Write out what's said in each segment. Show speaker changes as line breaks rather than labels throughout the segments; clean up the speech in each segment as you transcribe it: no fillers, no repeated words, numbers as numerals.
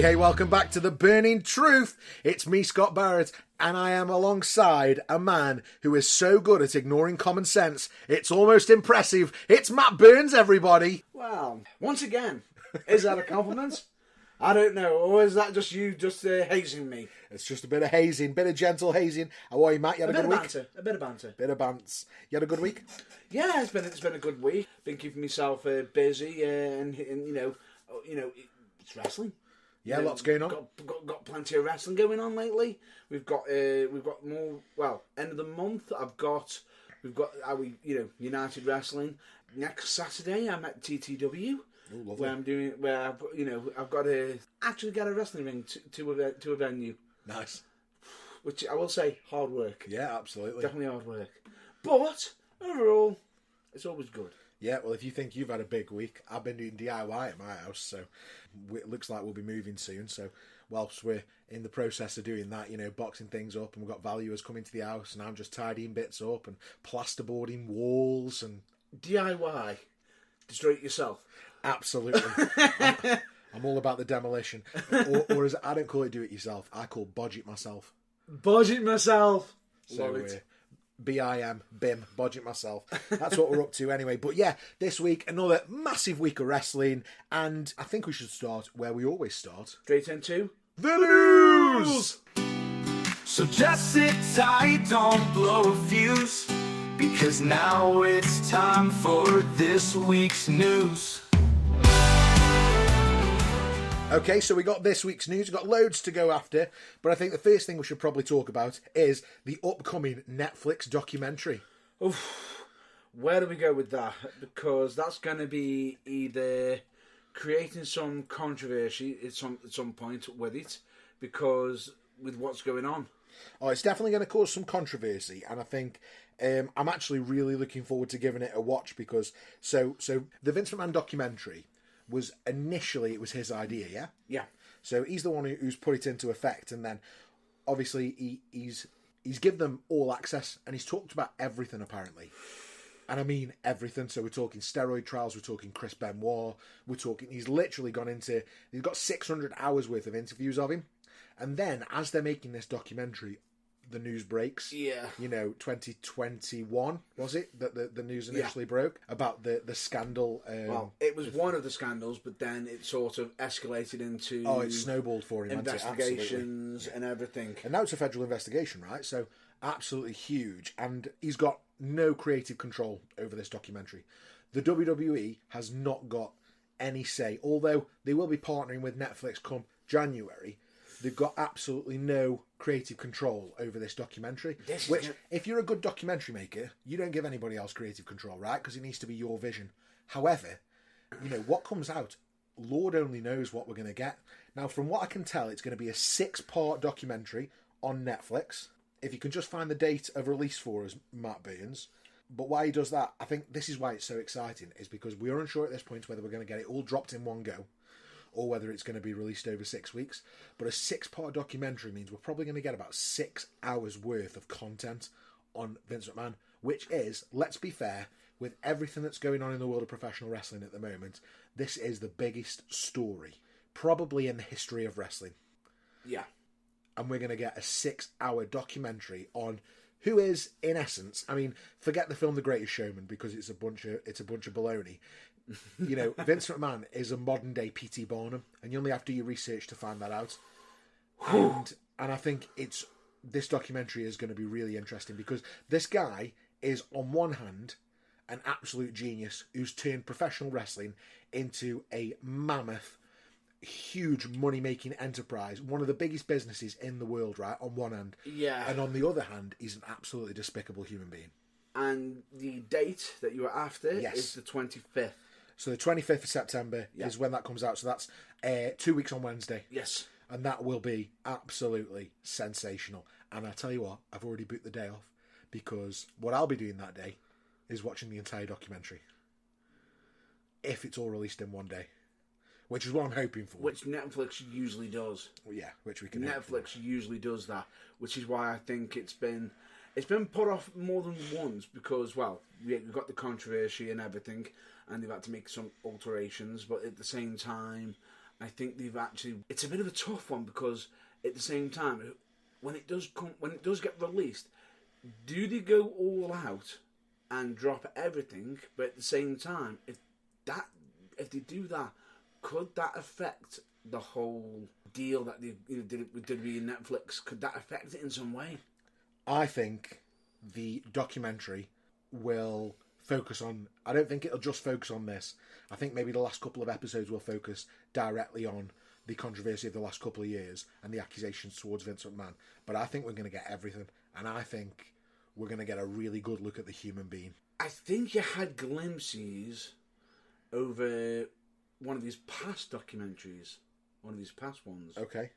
Hey, welcome back to The Burning Truth. It's me, Scott Barrett, and I am alongside a man who is so good at ignoring common sense, it's almost impressive. It's Matt Burns, everybody.
Well, once again, is that a compliment? I don't know, or is that just you hazing me?
It's just a bit of hazing, bit of gentle hazing. How are you, Matt? You had a good week?
A bit of banter.
Bit of bants. You had a good week?
Yeah, it's been a good week. Been keeping myself busy, and you know, it's wrestling.
Yeah, lots going on.
Got plenty of wrestling going on lately. We've got more. Well, end of the month. We've got our United Wrestling next Saturday. I'm at TTW.
Ooh,
where I've got to actually get a wrestling ring to a venue.
Nice.
Which I will say, hard work.
Yeah, absolutely.
Definitely hard work. But overall, it's always good.
Yeah, well, if you think you've had a big week, I've been doing DIY at my house, so it looks like we'll be moving soon. So whilst we're in the process of doing that, boxing things up, and we've got valuers coming to the house, and I'm just tidying bits up and plasterboarding walls and...
DIY? Destroy it yourself?
Absolutely. I'm all about the demolition. Or as I don't call it do it yourself, I call bodge it myself.
Bodge it myself.
So,
Love it.
BIM, bodge it myself. That's what we're up to anyway. But yeah, this week, another massive week of wrestling. And I think we should start where we always start.
Straight into
the news!
So just sit tight, don't blow a fuse, because now it's time for this week's news.
Okay, so we got this week's news. We've got loads to go after, but I think the first thing we should probably talk about is the upcoming Netflix documentary.
Oof. Where do we go with that? Because that's going to be either creating some controversy at some point with it, because with what's going on.
Oh, it's definitely going to cause some controversy, and I think I'm actually really looking forward to giving it a watch, because so the Vince McMahon documentary was initially, it was his idea, yeah?
Yeah.
So he's the one who's put it into effect, and then obviously he's given them all access, and he's talked about everything apparently. And I mean everything. So we're talking steroid trials, we're talking Chris Benoit, he's literally he's got 600 hours worth of interviews of him. And then as they're making this documentary, the news breaks.
Yeah.
2021, was it, that the news initially broke about the scandal?
Well, it was one of the scandals, but then it sort of escalated into...
Oh, it snowballed for him.
Investigations and everything.
And now it's a federal investigation, right? So absolutely huge. And he's got no creative control over this documentary. The WWE has not got any say, although they will be partnering with Netflix come January. They've got absolutely no creative control over this documentary. If you're a good documentary maker, you don't give anybody else creative control, right? Because it needs to be your vision. However, what comes out, Lord only knows what we're going to get. Now, from what I can tell, it's going to be a 6-part documentary on Netflix. If you can just find the date of release for us, Matt Burns. But why he does that, I think this is why it's so exciting, is because we're unsure at this point whether we're going to get it all dropped in one go, or whether it's going to be released over 6 weeks. But a 6-part documentary means we're probably going to get about 6 hours worth of content on Vince McMahon, which is, let's be fair, with everything that's going on in the world of professional wrestling at the moment, this is the biggest story, probably in the history of wrestling.
Yeah.
And we're going to get a 6-hour documentary on who is, in essence, I mean, forget the film The Greatest Showman, because it's a bunch of baloney. Vince McMahon is a modern day P.T. Barnum, and you only have to do your research to find that out. And I think this documentary is going to be really interesting, because this guy is, on one hand, an absolute genius who's turned professional wrestling into a mammoth, huge money-making enterprise, one of the biggest businesses in the world, right, on one hand.
Yeah.
And on the other hand, he's an absolutely despicable human being.
And the date that you are after is the 25th.
So the 25th of September is when that comes out. So that's 2 weeks on Wednesday.
Yes.
And that will be absolutely sensational. And I tell you what, I've already booked the day off, because what I'll be doing that day is watching the entire documentary. If it's all released in one day. Which is what I'm hoping for.
Which Netflix usually does.
Well, yeah, which we can.
Netflix usually does that, which is why I think it's been put off more than once, because, well, we've got the controversy and everything, and they've had to make some alterations, but at the same time, I think they've actually... It's a bit of a tough one because at the same time, when it does get released, do they go all out and drop everything? But at the same time, if they do that, could that affect the whole deal that they did with WWE and Netflix? Could that affect it in some way?
I think the documentary will focus on... I don't think it'll just focus on this. I think maybe the last couple of episodes will focus directly on the controversy of the last couple of years and the accusations towards Vince McMahon. But I think we're going to get everything. And I think we're going to get a really good look at the human being.
I think you had glimpses over one of these past documentaries, one of these past ones.
Okay.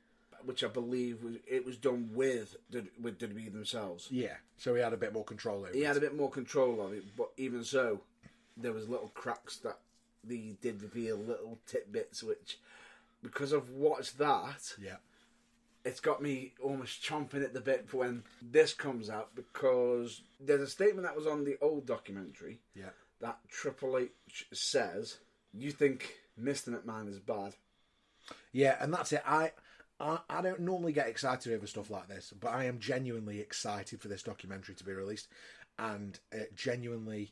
Which I believe it was done with WWE themselves.
Yeah, so he had a bit more control over it.
He had a bit more control of it, but even so, there was little cracks that they did reveal, little tidbits, which, because I've watched that,
yeah,
it's got me almost chomping at the bit for when this comes out, because there's a statement that was on the old documentary that Triple H says, you think Mr. McMahon is bad.
Yeah, and that's it. I don't normally get excited over stuff like this, but I am genuinely excited for this documentary to be released and genuinely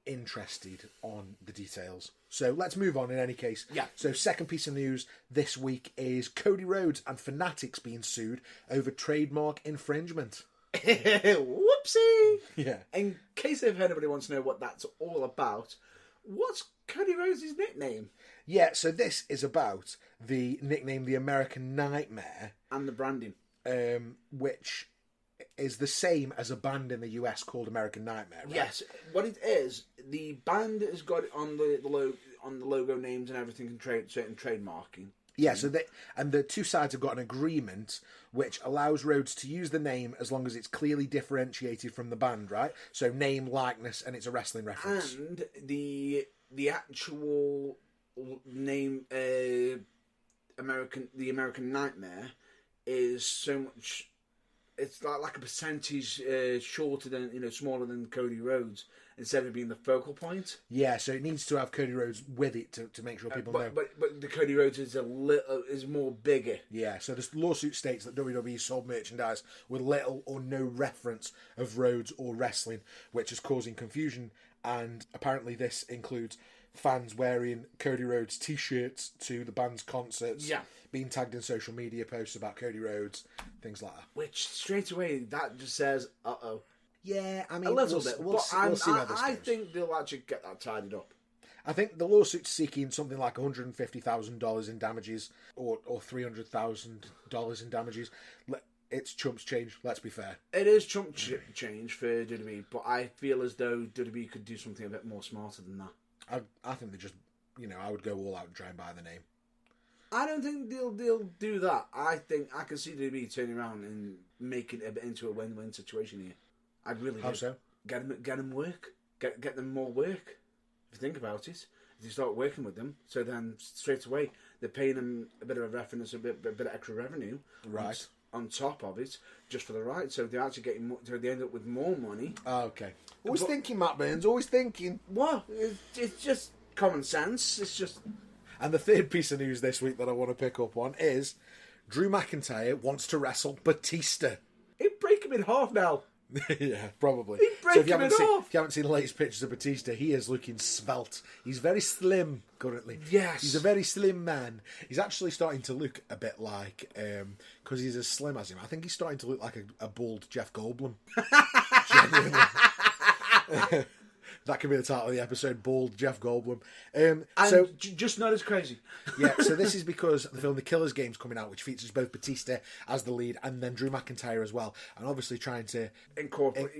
interested on the details. So let's move on in any case.
Yeah.
So second piece of news this week is Cody Rhodes and Fanatics being sued over trademark infringement.
Whoopsie!
Yeah.
In case if anybody wants to know what that's all about, what's Cody Rhodes' nickname?
Yeah, so this is about the nickname The American Nightmare.
And the branding.
Which is the same as a band in the US called American Nightmare, right?
Yes. What it is, the band has got it on the logo names and everything, and certain trademarking.
Yeah, so the two sides have got an agreement which allows Rhodes to use the name as long as it's clearly differentiated from the band, right? So name, likeness, and it's a wrestling reference.
And the actual name, the American Nightmare, is so much. It's like a percentage shorter than, smaller than Cody Rhodes, instead of being the focal point.
Yeah, so it needs to have Cody Rhodes with it to make sure people know.
But the Cody Rhodes is more bigger.
Yeah, so this lawsuit states that WWE sold merchandise with little or no reference of Rhodes or wrestling, which is causing confusion. And apparently this includes fans wearing Cody Rhodes t-shirts to the band's concerts, being tagged in social media posts about Cody Rhodes, things like that.
Which straight away that just says, uh-oh.
Yeah, I mean,
a little bit.
We'll see where this goes.
I think they'll actually get that tidied up.
I think the lawsuit's seeking something like $150,000 in damages or $300,000 in damages. It's chumps change, let's be fair.
It is chump change for WWE, but I feel as though WWE could do something a bit more smarter than that.
I think they just, I would go all out and try and buy the name.
I don't think they'll do that. I think I can see WWE turning around and making it into a win-win situation here. I really do.
How so?
Get them work. Get them more work. If you think about it, if you start working with them, so then straight away they're paying them a bit of a reference, a bit of extra revenue,
right,
on top of it, just for the right. So they're actually getting more, so they end up with more money.
Okay. Always thinking, Matt Burns. Always thinking.
Well, it's just common sense. It's just.
And the third piece of news this week that I want to pick up on is Drew McIntyre wants to wrestle Batista.
He'd break him in half now.
Yeah, probably.
He'd break him in half.
If you haven't seen the latest pictures of Batista, he is looking svelte. He's very slim currently.
Yes.
He's a very slim man. He's actually starting to look a bit like, because he's as slim as him, I think he's starting to look like a bald Jeff Goldblum. Genuinely. That could be the title of the episode, Bald Jeff Goldblum.
So just not as crazy.
Yeah, so this is because the film The Killer's Game's coming out, which features both Batista as the lead and then Drew McIntyre as well. And obviously trying to
incorporate,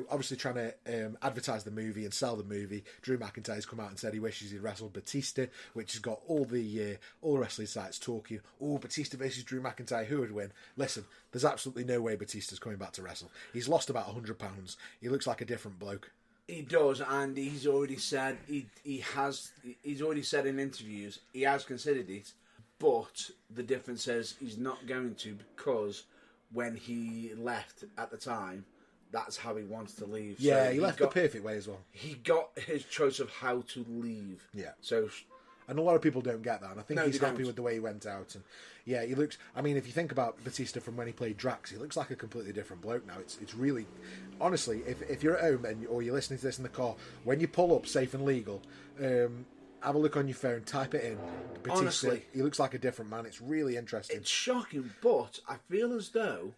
obviously trying to advertise the movie and sell the movie. Drew McIntyre's come out and said he wishes he'd wrestled Batista, which has got all the wrestling sites talking, Batista versus Drew McIntyre, who would win? Listen, there's absolutely no way Batista's coming back to wrestle. He's lost about 100 pounds. He looks like a different bloke.
He does, and he's already said he's already said in interviews he has considered it, but the difference is he's not going to, because when he left at the time, that's how he wants to leave.
Yeah,
so
he left the perfect way as well.
He got his choice of how to leave.
Yeah.
So
And a lot of people don't get that. And I think
No,
he's
they
happy
don't.
with the way he went out. And yeah, he looks... I mean, if you think about Batista from when he played Drax, he looks like a completely different bloke now. It's really... Honestly, if you're at home or you're listening to this in the car, when you pull up Safe and Legal, have a look on your phone, type it in. Batista,
Honestly.
he looks like a different man. It's really interesting.
It's shocking, but I feel as though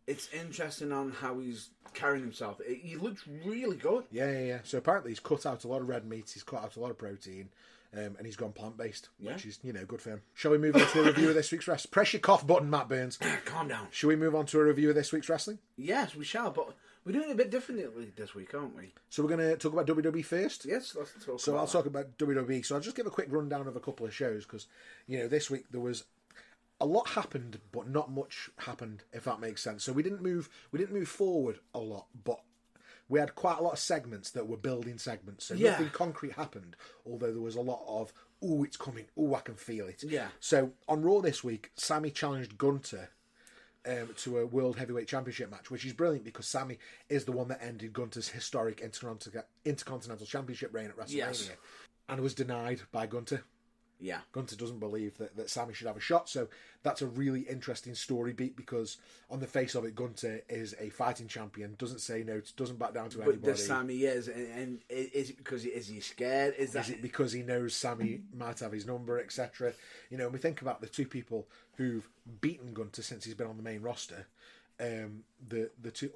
it's interesting on how he's carrying himself. He looks really good.
Yeah. So apparently he's cut out a lot of red meat, he's cut out a lot of protein, and he's gone plant-based, which is, good for him. Shall we move on to a review of this week's wrestling? Press your cough button, Matt Burns.
Calm down.
Shall we move on to a review of this week's wrestling?
Yes, we shall, but we're doing it a bit differently this week, aren't we?
So we're going to talk about WWE first?
Yes, let's talk
So
about
I'll talk about WWE. So I'll just give a quick rundown of a couple of shows, because, this week there was... a lot happened, but not much happened, if that makes sense. So we didn't move forward a lot, but we had quite a lot of segments that were building segments. So nothing concrete happened, although there was a lot of, ooh, it's coming, ooh, I can feel it.
Yeah.
So on Raw this week, Sammy challenged Gunther to a World Heavyweight Championship match, which is brilliant because Sammy is the one that ended Gunther's historic Intercontinental Championship reign at WrestleMania.
Yes.
And was denied by Gunther.
Yeah.
Gunther doesn't believe that Sammy should have a shot, so that's a really interesting story beat because on the face of it, Gunther is a fighting champion, doesn't say no, doesn't back down to anybody.
But Sammy is, and is it because is he scared? Is
it because he knows Sammy might have his number, etc.? And we think about the two people who've beaten Gunther since he's been on the main roster. The two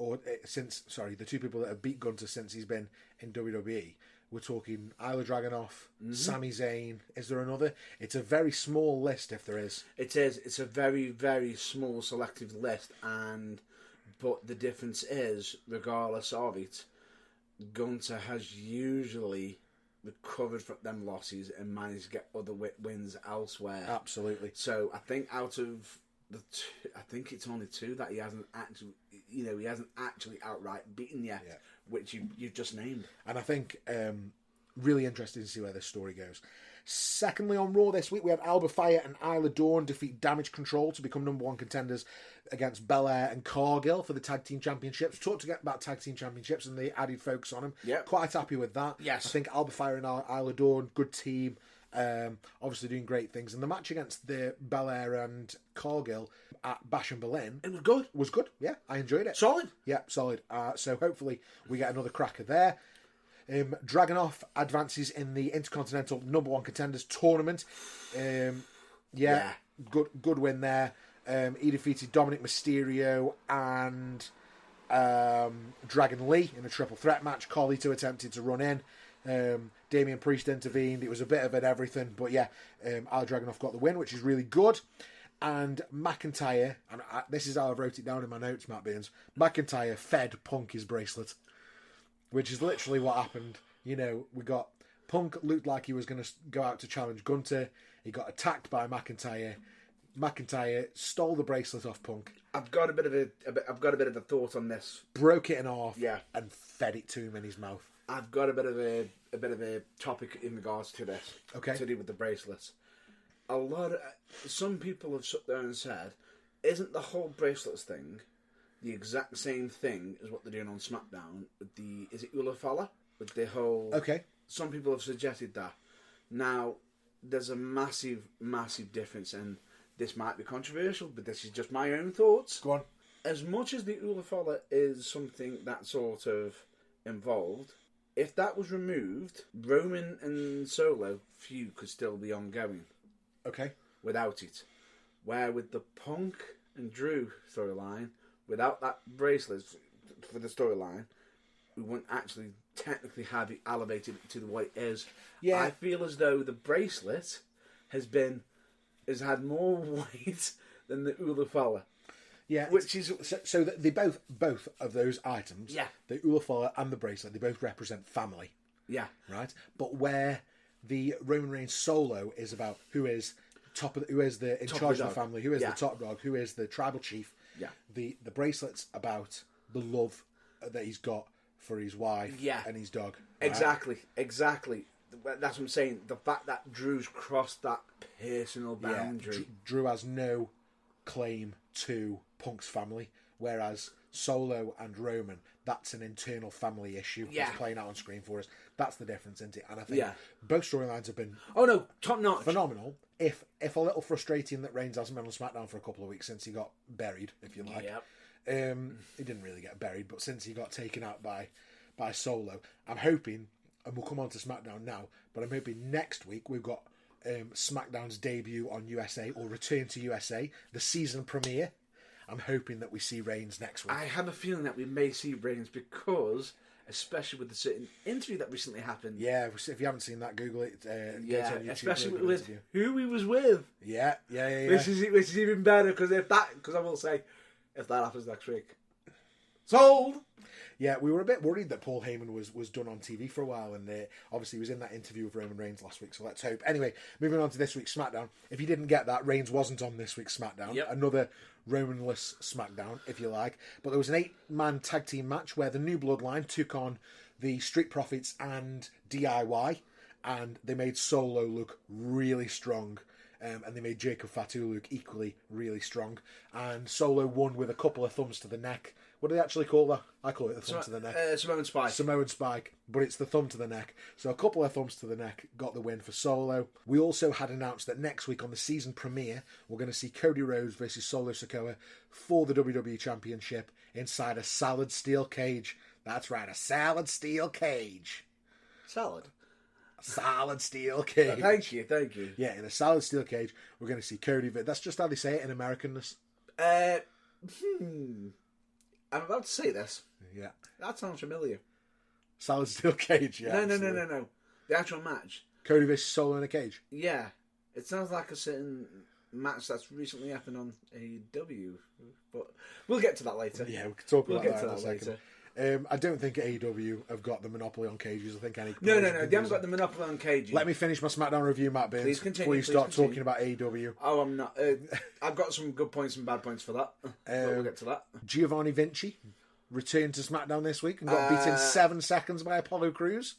people that have beat Gunther since he's been in WWE. We're talking Ilya Dragunov, Sami Zayn. Is there another? It's a very small list, if there is.
It is. It's a very, very small selective list, but the difference is, regardless of it, Gunther has usually recovered from them losses and managed to get other wins elsewhere.
Absolutely.
So I think out of the two, I think it's only two that he hasn't actually outright beaten yet.
Yeah.
Which you've just named.
And I think really interesting to see where this story goes. Secondly, on Raw this week, we had Alba Fire and Isla Dawn defeat Damage Control to become number one contenders against Belair and Cargill for the Tag Team Championships. Talked about Tag Team Championships and the added focus on them.
Yep.
Quite happy with that.
Yes.
I think Alba Fire and Isla Dawn, good team. Obviously doing great things. And the match against the Belair and Cargill at Bash in Berlin...
It was good.
Was good, yeah. I enjoyed it.
Solid.
Yeah, solid. So hopefully we get another cracker there. Dragunov advances in the Intercontinental number one contenders tournament. Good win there. He defeated Dominic Mysterio and Dragon Lee in a triple threat match. Carlito attempted to run in. Damian Priest intervened. It was a bit of an everything, but yeah, Ilya Dragunov got the win, which is really good. And McIntyre, and this is how I wrote it down in my notes, Matt Burns. McIntyre fed Punk his bracelet, which is literally what happened. We got Punk looked like he was going to go out to challenge Gunther. He got attacked by McIntyre. McIntyre stole the bracelet off Punk.
I've got a bit of a thought on this.
Broke it in half.
Yeah.
And fed it to him in his mouth.
I've got a bit of a topic in regards to this.
Okay.
To do with the bracelets. Some people have sat there and said, isn't the whole bracelets thing the exact same thing as what they're doing on SmackDown with is it Ula Fala? With the whole...
Okay.
Some people have suggested that. Now, there's a massive, massive difference, and this might be controversial, but this is just my own thoughts.
Go on.
As much as the Ula Fala is something that sort of involved, if that was removed, Roman and Solo feud could still be ongoing.
Okay.
Without it. Where with the Punk and Drew storyline, without that bracelet for the storyline, we wouldn't actually technically have it elevated to the way it is.
Yeah.
I feel as though the bracelet has had more weight than the Ula Fala.
Yeah,
which is
so they both of those items,
yeah,
the Ula Fala and the bracelet, they both represent family.
Yeah.
Right? But where the Roman Reigns solo is about who is in charge of the family, who is the top dog, who is the tribal chief.
Yeah.
The bracelet's about the love that he's got for his wife and his dog. Right?
Exactly. That's what I'm saying. The fact that Drew's crossed that personal boundary.
Drew has no claim to Punk's family, Whereas Solo and Roman, that's an internal family issue that's playing out on screen for us. That's the difference, isn't it? And I think both storylines have been
top notch,
phenomenal. If a little frustrating that Reigns hasn't been on SmackDown for a couple of weeks since he got buried, if you like. He didn't really get buried, but since he got taken out by Solo, I'm hoping, and we'll come on to SmackDown now, but I'm hoping next week we've got SmackDown's debut on USA, or return to USA, the season premiere. I'm hoping that we see Reigns next week.
I have a feeling that we may see Reigns because, especially with the certain interview that recently happened.
Yeah, if you haven't seen that, Google it. Go to YouTube,
especially with who he was with.
Yeah.
Which is even better, because I will say, if that happens next week, sold.
Yeah, we were a bit worried that Paul Heyman was done on TV for a while, and obviously he was in that interview with Roman Reigns last week, so let's hope. Anyway, moving on to this week's SmackDown. If you didn't get that, Reigns wasn't on this week's SmackDown.
Yep.
Another Roman-less SmackDown, if you like. But there was an 8-man tag team match where the New Bloodline took on the Street Profits and DIY, and they made Solo look really strong. And they made Jacob Fatu look equally really strong. And Solo won with a couple of thumbs to the neck. What do they actually call that? I call it the thumb to the neck.
Samoan Spike.
Samoan Spike, but it's the thumb to the neck. So a couple of thumbs to the neck got the win for Solo. We also had announced that next week on the season premiere, we're going to see Cody Rhodes versus Solo Sikoa for the WWE Championship inside a solid steel cage. That's right, a solid steel cage.
Solid?
A solid steel cage.
Thank you.
Yeah, in a solid steel cage, we're going to see Cody. That's just how they say it in Americanness.
I'm about to say this.
Yeah.
That sounds familiar.
Solid steel cage, yeah.
No. The actual match.
Cody versus Solo in a cage.
Yeah. It sounds like a certain match that's recently happened on AEW. But we'll get to that later.
Yeah, we can talk about that in a
later.
second. I don't think AEW have got the monopoly on cages. I think any.
No. They haven't got the monopoly on cages.
Let me finish my SmackDown review, Matt Burns, before you start talking about AEW.
Oh, I'm not. I've got some good points and bad points for that. But we'll get to that.
Giovanni Vinci returned to SmackDown this week and got beaten 7 seconds by Apollo Crews.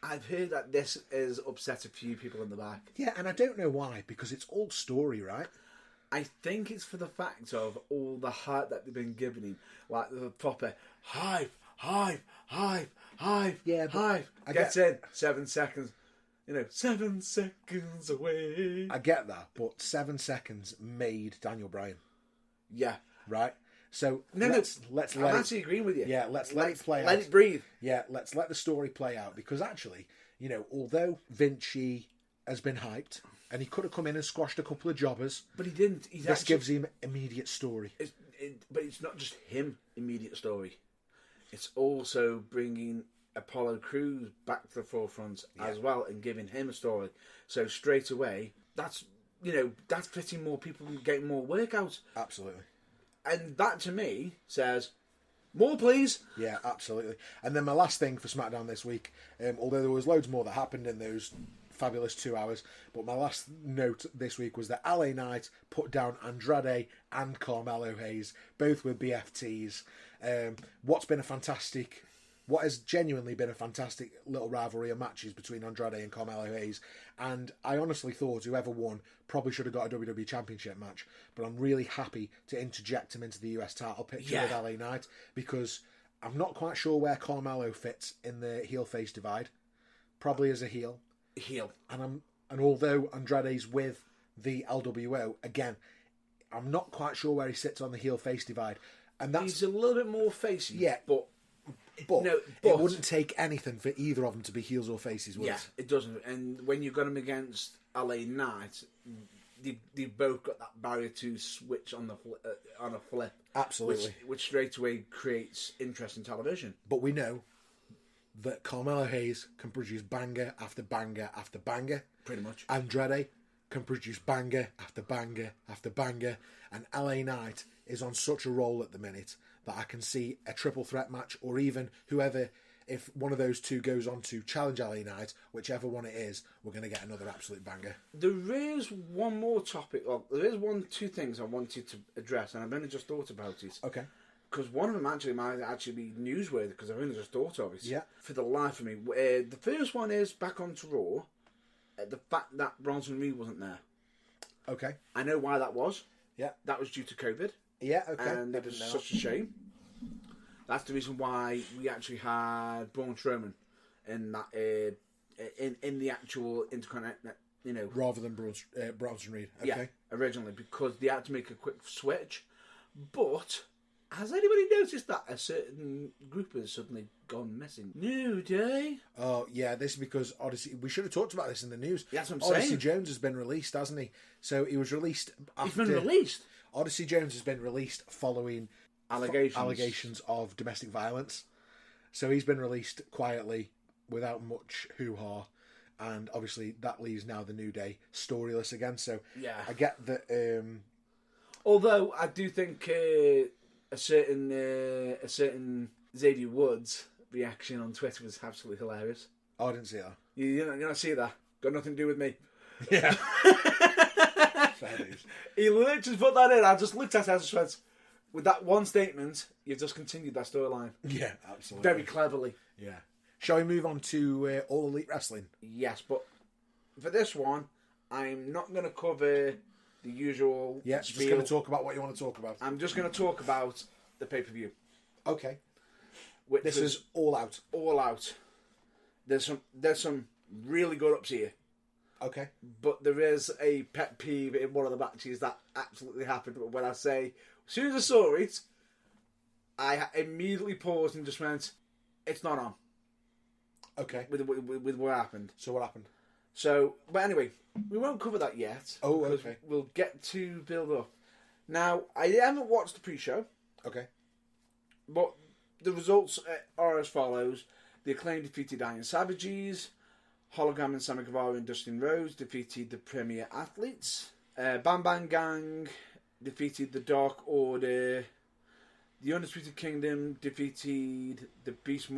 I've heard that this has upset a few people in the back.
Yeah, and I don't know why, because it's all story, right?
I think it's for the fact of all the hype that they've been giving him, like the proper hype.
Yeah,
hype. Gets in 7 seconds. 7 seconds away.
I get that, but 7 seconds made Daniel Bryan.
Yeah.
Right? So let's
I'm actually agreeing with you.
Yeah, let's let it play out.
Let it breathe.
Yeah, let's let the story play out, because actually, although Vinci has been hyped, and he could have come in and squashed a couple of jobbers,
but he didn't.
This gives him immediate story.
But it's not just him immediate story. It's also bringing Apollo Crews back to the forefront as well, and giving him a story. So straight away, that's fitting more people and getting more work out.
Absolutely.
And that to me says, more please.
Yeah, absolutely. And then my last thing for SmackDown this week, although there was loads more that happened in those fabulous 2 hours, but my last note this week was that LA Knight put down Andrade and Carmelo Hayes, both with BFTs. What has genuinely been a fantastic little rivalry of matches between Andrade and Carmelo Hayes, and I honestly thought whoever won probably should have got a WWE Championship match, but I'm really happy to interject him into the US title picture with LA Knight, because I'm not quite sure where Carmelo fits in the heel-face divide. Probably as a heel. And although Andrade's with the LWO, again, I'm not quite sure where he sits on the heel-face divide. And
he's a little bit more facey.
Yeah, but it wouldn't take anything for either of them to be heels or faces, would it?
It doesn't. And when you've got him against LA Knight, they've both got that barrier to switch on a flip.
Absolutely.
Which straight away creates interest in television.
But we know that Carmelo Hayes can produce banger after banger after banger.
Pretty much.
Andrade can produce banger after banger after banger. And LA Knight is on such a roll at the minute that I can see a triple threat match, or even whoever, if one of those two goes on to challenge LA Knight, whichever one it is, we're going to get another absolute banger.
There is one more topic. Well, there is two things I wanted to address, and I've only just thought about it.
Okay.
Because one of them might actually be newsworthy, because I've only just thought of it.
Yeah.
For the life of me. The first one is back onto Raw. The fact that Bronson Reed wasn't there.
Okay.
I know why that was.
Yeah.
That was due to COVID.
Yeah, okay.
And
I
it was
didn't know.
such a shame. That's the reason why we actually had Braun Strowman in that in the actual Intercontinental,
Rather than Bronson Reed. Okay.
yeah, originally, because they had to make a quick switch. But has anybody noticed that a certain group has suddenly gone missing? New Day.
Oh, yeah, this is because Odyssey... We should have talked about this in the news.
That's what I'm
Odyssey
saying.
Jones has been released, hasn't he? So he was released after...
He's been released.
Odyssey Jones has been released following allegations of domestic violence. So he's been released quietly without much hoo-ha. And obviously that leaves now the New Day storyless again. So
Yeah.
I get that...
Although I do think a certain Xavier Woods reaction on Twitter was absolutely hilarious.
Oh, I didn't see that.
You don't see that? Got nothing to do with me.
Yeah. Fair dues.
He literally just put that in. I just looked at it and just went, with that one statement, you've just continued that storyline.
Yeah, absolutely.
Very cleverly.
Yeah. Shall we move on to All Elite Wrestling?
Yes, but for this one, I'm not going to cover the usual
Yeah, just
spiel.
going to talk about what you want to talk about.
I'm just going to talk about the pay-per-view.
Okay.
Which
This is All Out.
All Out. There's some really good ups here.
Okay.
But there is a pet peeve in one of the matches that absolutely happened. When I say, as soon as I saw it, I immediately paused and just went, it's not on.
Okay.
With what happened.
So what happened?
So, but anyway, we won't cover that yet.
Oh,
because
okay.
We'll get to build up. Now, I haven't watched the pre-show,
Okay.
but the results are as follows. The Acclaim defeated Iron Savages. Hologram and Sammy Guevara and Dustin Rhodes defeated the Premier Athletes. Bam Bang Gang defeated the Dark Order. The Undisputed Kingdom defeated the Beast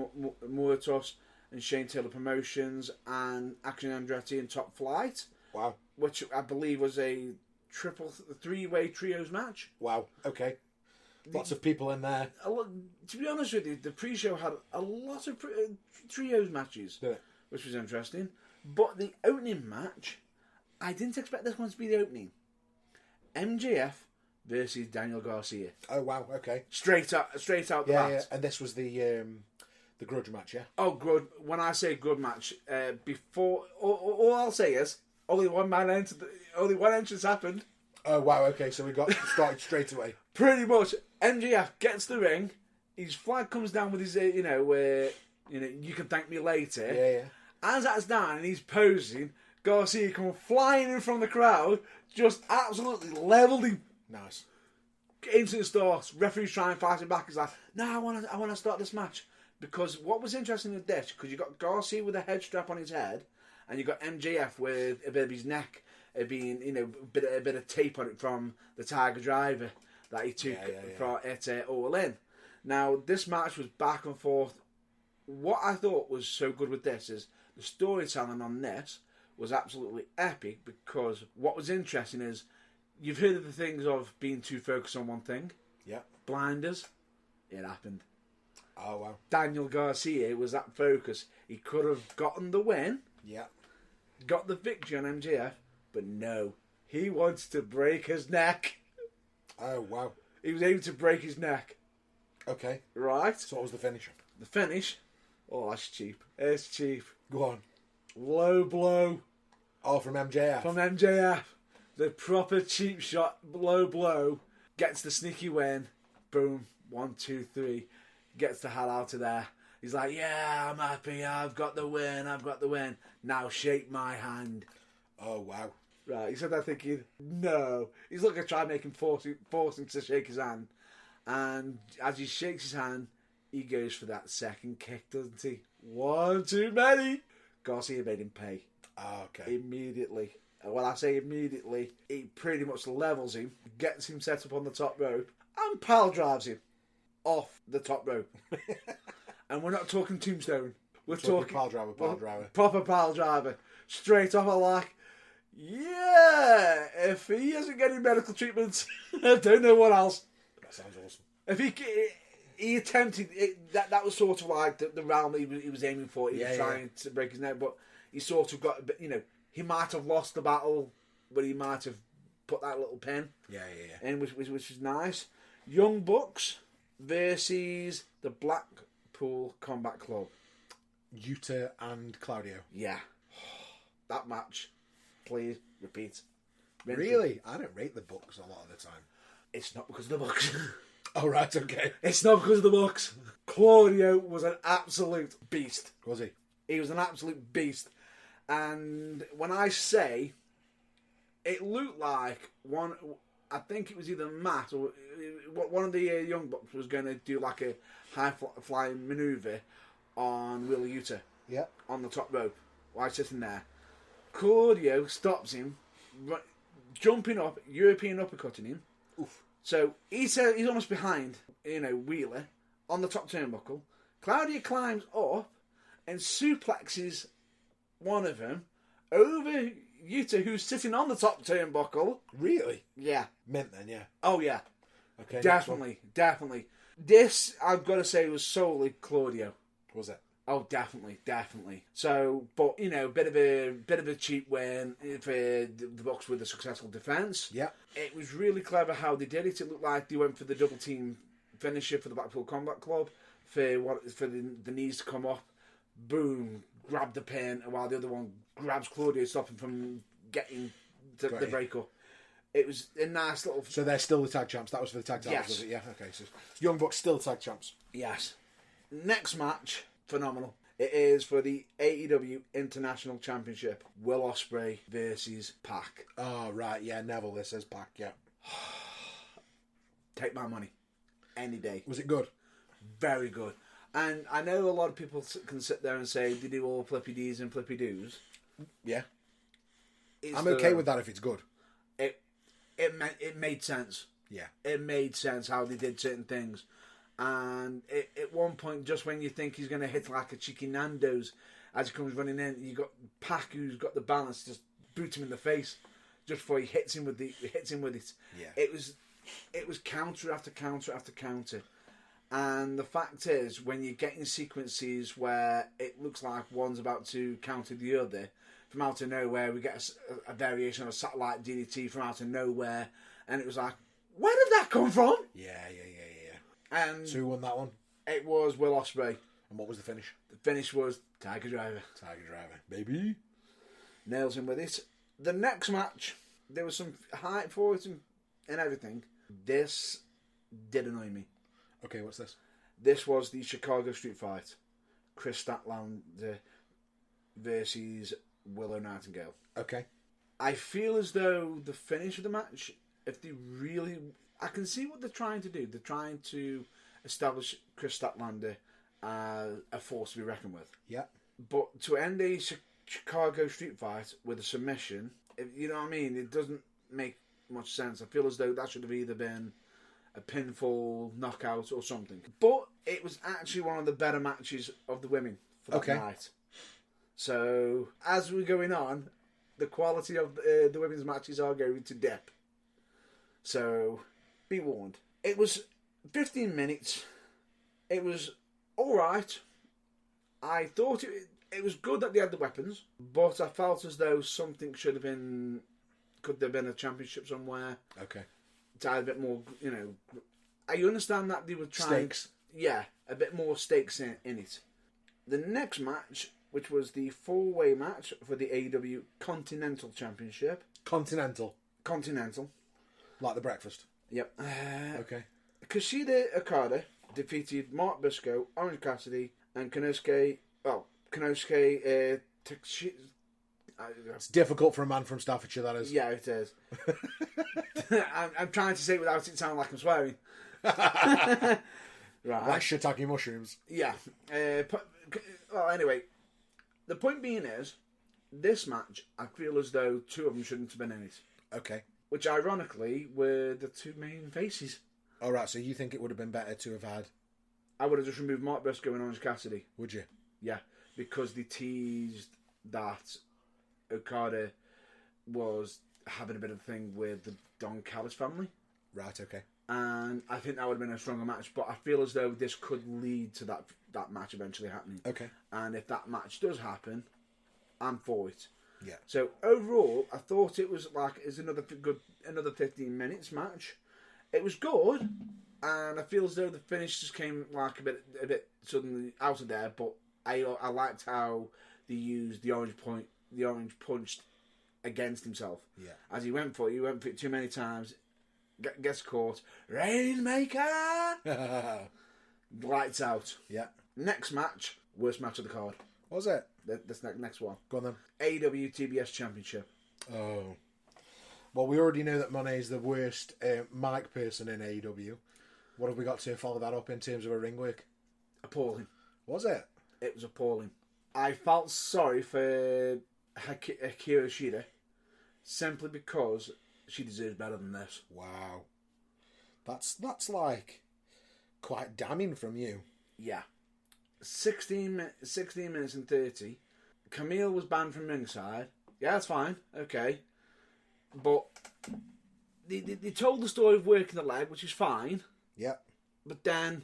Muertos and Shane Taylor Promotions and Action Andretti and Top Flight.
Wow.
Which I believe was a three-way trios match.
Wow. Okay. Lots of people in there.
To be honest with you, the pre-show had a lot of trios matches,
Did it?
which was interesting. But the opening match, I didn't expect this one to be the opening. MJF versus Daniel Garcia.
Oh, wow. Okay.
Straight out the bat.
Yeah. And this was the grudge match, yeah?
Oh, good. When I say good match, before all I'll say is only one entrance happened.
Oh, wow. Okay. So we got started straight away.
Pretty much, MJF gets the ring. His flag comes down with his, you can thank me later.
Yeah.
As that's down and he's posing, Garcia comes flying in from the crowd, just absolutely levelled him.
Nice.
Instant starts. Referee's trying to fight him back. He's like, "No, I want to start this match." Because what was interesting with this, because you got Garcia with a head strap on his head, and you got MJF with a bit of his neck being, a bit of tape on it from the Tiger Driver that he took at All In. Now, this match was back and forth. What I thought was so good with this is the storytelling on this was absolutely epic, because what was interesting is you've heard of the things of being too focused on one thing.
Yeah.
Blinders. It happened.
Oh, wow.
Daniel Garcia was that focus. He could have gotten the win,
Yeah.
got the victory on MJF, but no. He wants to break his neck.
Oh, wow.
He was able to break his neck.
Okay.
Right?
So what was the finish?
The finish. Oh, that's cheap. It's cheap.
Go on.
Low blow
Oh, from MJF.
from MJF. The proper cheap shot, low blow. Gets the sneaky win. Boom. 1, 2, 3. Gets the hell out of there. He's like, yeah, I'm happy. I've got the win. Now shake my hand.
Oh, wow.
Right, he said that thinking, no. He's looking to try and make him force him to shake his hand. And as he shakes his hand, he goes for that second kick, doesn't he? One too many. Garcia made him pay.
Oh, okay.
Immediately. Well, I say immediately, he pretty much levels him, gets him set up on the top rope, and pile drives him off the top rope. And we're not talking tombstone. We're talking
pile driver.
proper pile driver. Straight off. I'm like, yeah, if he isn't getting medical treatment, I don't know what else.
That sounds awesome.
If he attempted it, that was sort of like the realm he was aiming for. He was trying to break his neck, but he sort of got a bit, he might have lost the battle, but he might have put that little pin
Yeah.
in, which was nice. Young Bucks versus the Blackpool Combat Club.
Yuta and Claudio.
Yeah. That match. Please repeat.
Really? I don't rate the Bucks a lot of the time.
It's not because of the Bucks.
Oh, right, okay.
It's not because of the Bucks. Claudio was an absolute beast.
Was he?
He was an absolute beast. And when I say it looked like one, I think it was either Matt or one of the Young Bucks was going to do like a high flying maneuver on Wheeler Yuta.
Yeah.
On the top rope while he's sitting there. Claudio stops him, jumping up, European uppercutting him.
Oof.
So he's almost behind, Wheeler on the top turnbuckle. Claudio climbs up and suplexes one of them over Yuta, who's sitting on the top turnbuckle.
Really?
Yeah.
Mint then, yeah.
Oh yeah.
Okay.
Definitely. This, I've got to say, was solely Claudio.
Was it?
Oh, definitely. So, but bit of a cheap win for the Bucks with a successful defense.
Yeah.
It was really clever how they did it. It looked like they went for the double team finisher for the Blackpool Combat Club for the knees to come up. Boom, grab the pin, while the other one grabs Claudio, stopping from getting the break up. It was a nice little.
So they're still the tag champs. That was for the tag titles,
Yes.
was it? Yeah. Okay. So Young Bucks still tag champs.
Yes. Next match, phenomenal. It is for the AEW International Championship. Will Ospreay versus Pac.
Oh right, yeah. Neville. This is Pac. Yeah.
Take my money, any day.
Was it good?
Very good. And I know a lot of people can sit there and say they do all flippy D's and flippy do's.
Yeah. I'm okay with that if it's good.
It made sense.
Yeah.
It made sense how they did certain things. And at one point, just when you think he's going to hit like a cheeky Nando's, as he comes running in, you got Pac, who's got the balance, just boot him in the face just before he hits him with it.
Yeah.
It was counter after counter after counter. And the fact is, when you're getting sequences where it looks like one's about to counter the other, from out of nowhere, we get a variation of a satellite DDT from out of nowhere, and it was like, where did that come from?
Yeah.
And
So who won that one?
it was Will Ospreay.
And what was the finish?
The finish was Tiger Driver.
Tiger Driver, baby.
Nails him with it. The next match, there was some hype for it and everything. This did annoy me.
Okay, what's this?
This was the Chicago Street Fight. Chris Statlander versus Willow Nightingale.
Okay.
I feel as though the finish of the match, if they really... I can see what they're trying to do. They're trying to establish Chris Statlander as a force to be reckoned with.
Yeah.
But to end a Chicago Street Fight with a submission, you know what I mean? It doesn't make much sense. I feel as though that should have either been a pinfall, knockout, or something. But it was actually one of the better matches of the women for that night. So, as we're going on, the quality of the women's matches are going to dip. So, be warned. It was 15 minutes. It was alright. I thought it was good that they had the weapons, but I felt as though something could there have been a championship somewhere.
Okay.
To add a bit more, I understand that they were trying...
Stakes.
Yeah, a bit more stakes in it. The next match, which was the four-way match for the AEW Continental Championship.
Continental.
Like
the breakfast.
Yep.
Okay.
Kushida Okada defeated Mark Briscoe, Orange Cassidy, and Konosuke...
It's difficult for a man from Staffordshire, that is.
Yeah, it is. I'm trying to say it without it sounding like I'm swearing. Right.
Like shiitake mushrooms.
Yeah. Well, anyway, the point being is, this match, I feel as though two of them shouldn't have been in it.
Okay.
Which, ironically, were the two main faces.
All right, so you think it would have been better to have had...
I would have just removed Mark Briscoe and Orange Cassidy.
Would you?
Yeah, because they teased that Okada was having a bit of a thing with the Don Callis family.
Right, okay.
And I think that would have been a stronger match, but I feel as though this could lead to that match eventually happening.
Okay.
And if that match does happen, I'm for it.
Yeah.
So overall, I thought it was like another 15 minutes match. It was good, And I feel as though the finish just came like a bit suddenly out of there. But I liked how they used the orange punch against himself.
Yeah.
As he went for it too many times. Gets caught. Rainmaker. Lights out.
Yeah.
Next match, worst match of the card.
What was it?
This next one.
Go on then.
AEW TBS Championship.
Oh. Well, we already know that Monet is the worst mic person in AEW. What have we got to follow that up in terms of her ring work?
Appalling.
Was it?
It was appalling. I felt sorry for Akira Shida simply because she deserves better than this.
Wow. That's like quite damning from you.
Yeah. 16 minutes and 30. Camille was banned from ringside. Yeah, that's fine. Okay. But they told the story of working the leg, which is fine.
Yeah.
But then,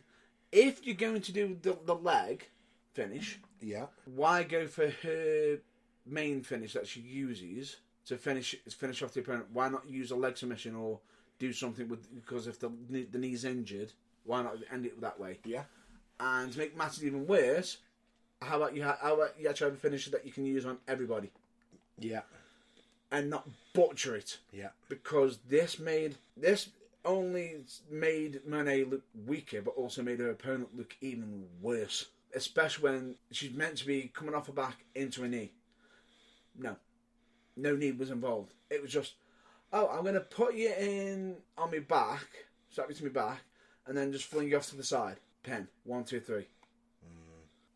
if you're going to do the leg finish,
yeah,
why go for her main finish that she uses to finish off the opponent? Why not use a leg submission or do something with, because if the knee's injured, why not end it that way?
Yeah.
And to make matters even worse, how about you actually have a finisher that you can use on everybody?
Yeah.
And not butcher it.
Yeah.
Because this only made Monet look weaker, but also made her opponent look even worse. Especially when she's meant to be coming off her back into a knee. No knee was involved. It was just, oh, I'm going to put you in on my back, strap you to my back, and then just fling you off to the side. Pen. 1, 2, 3.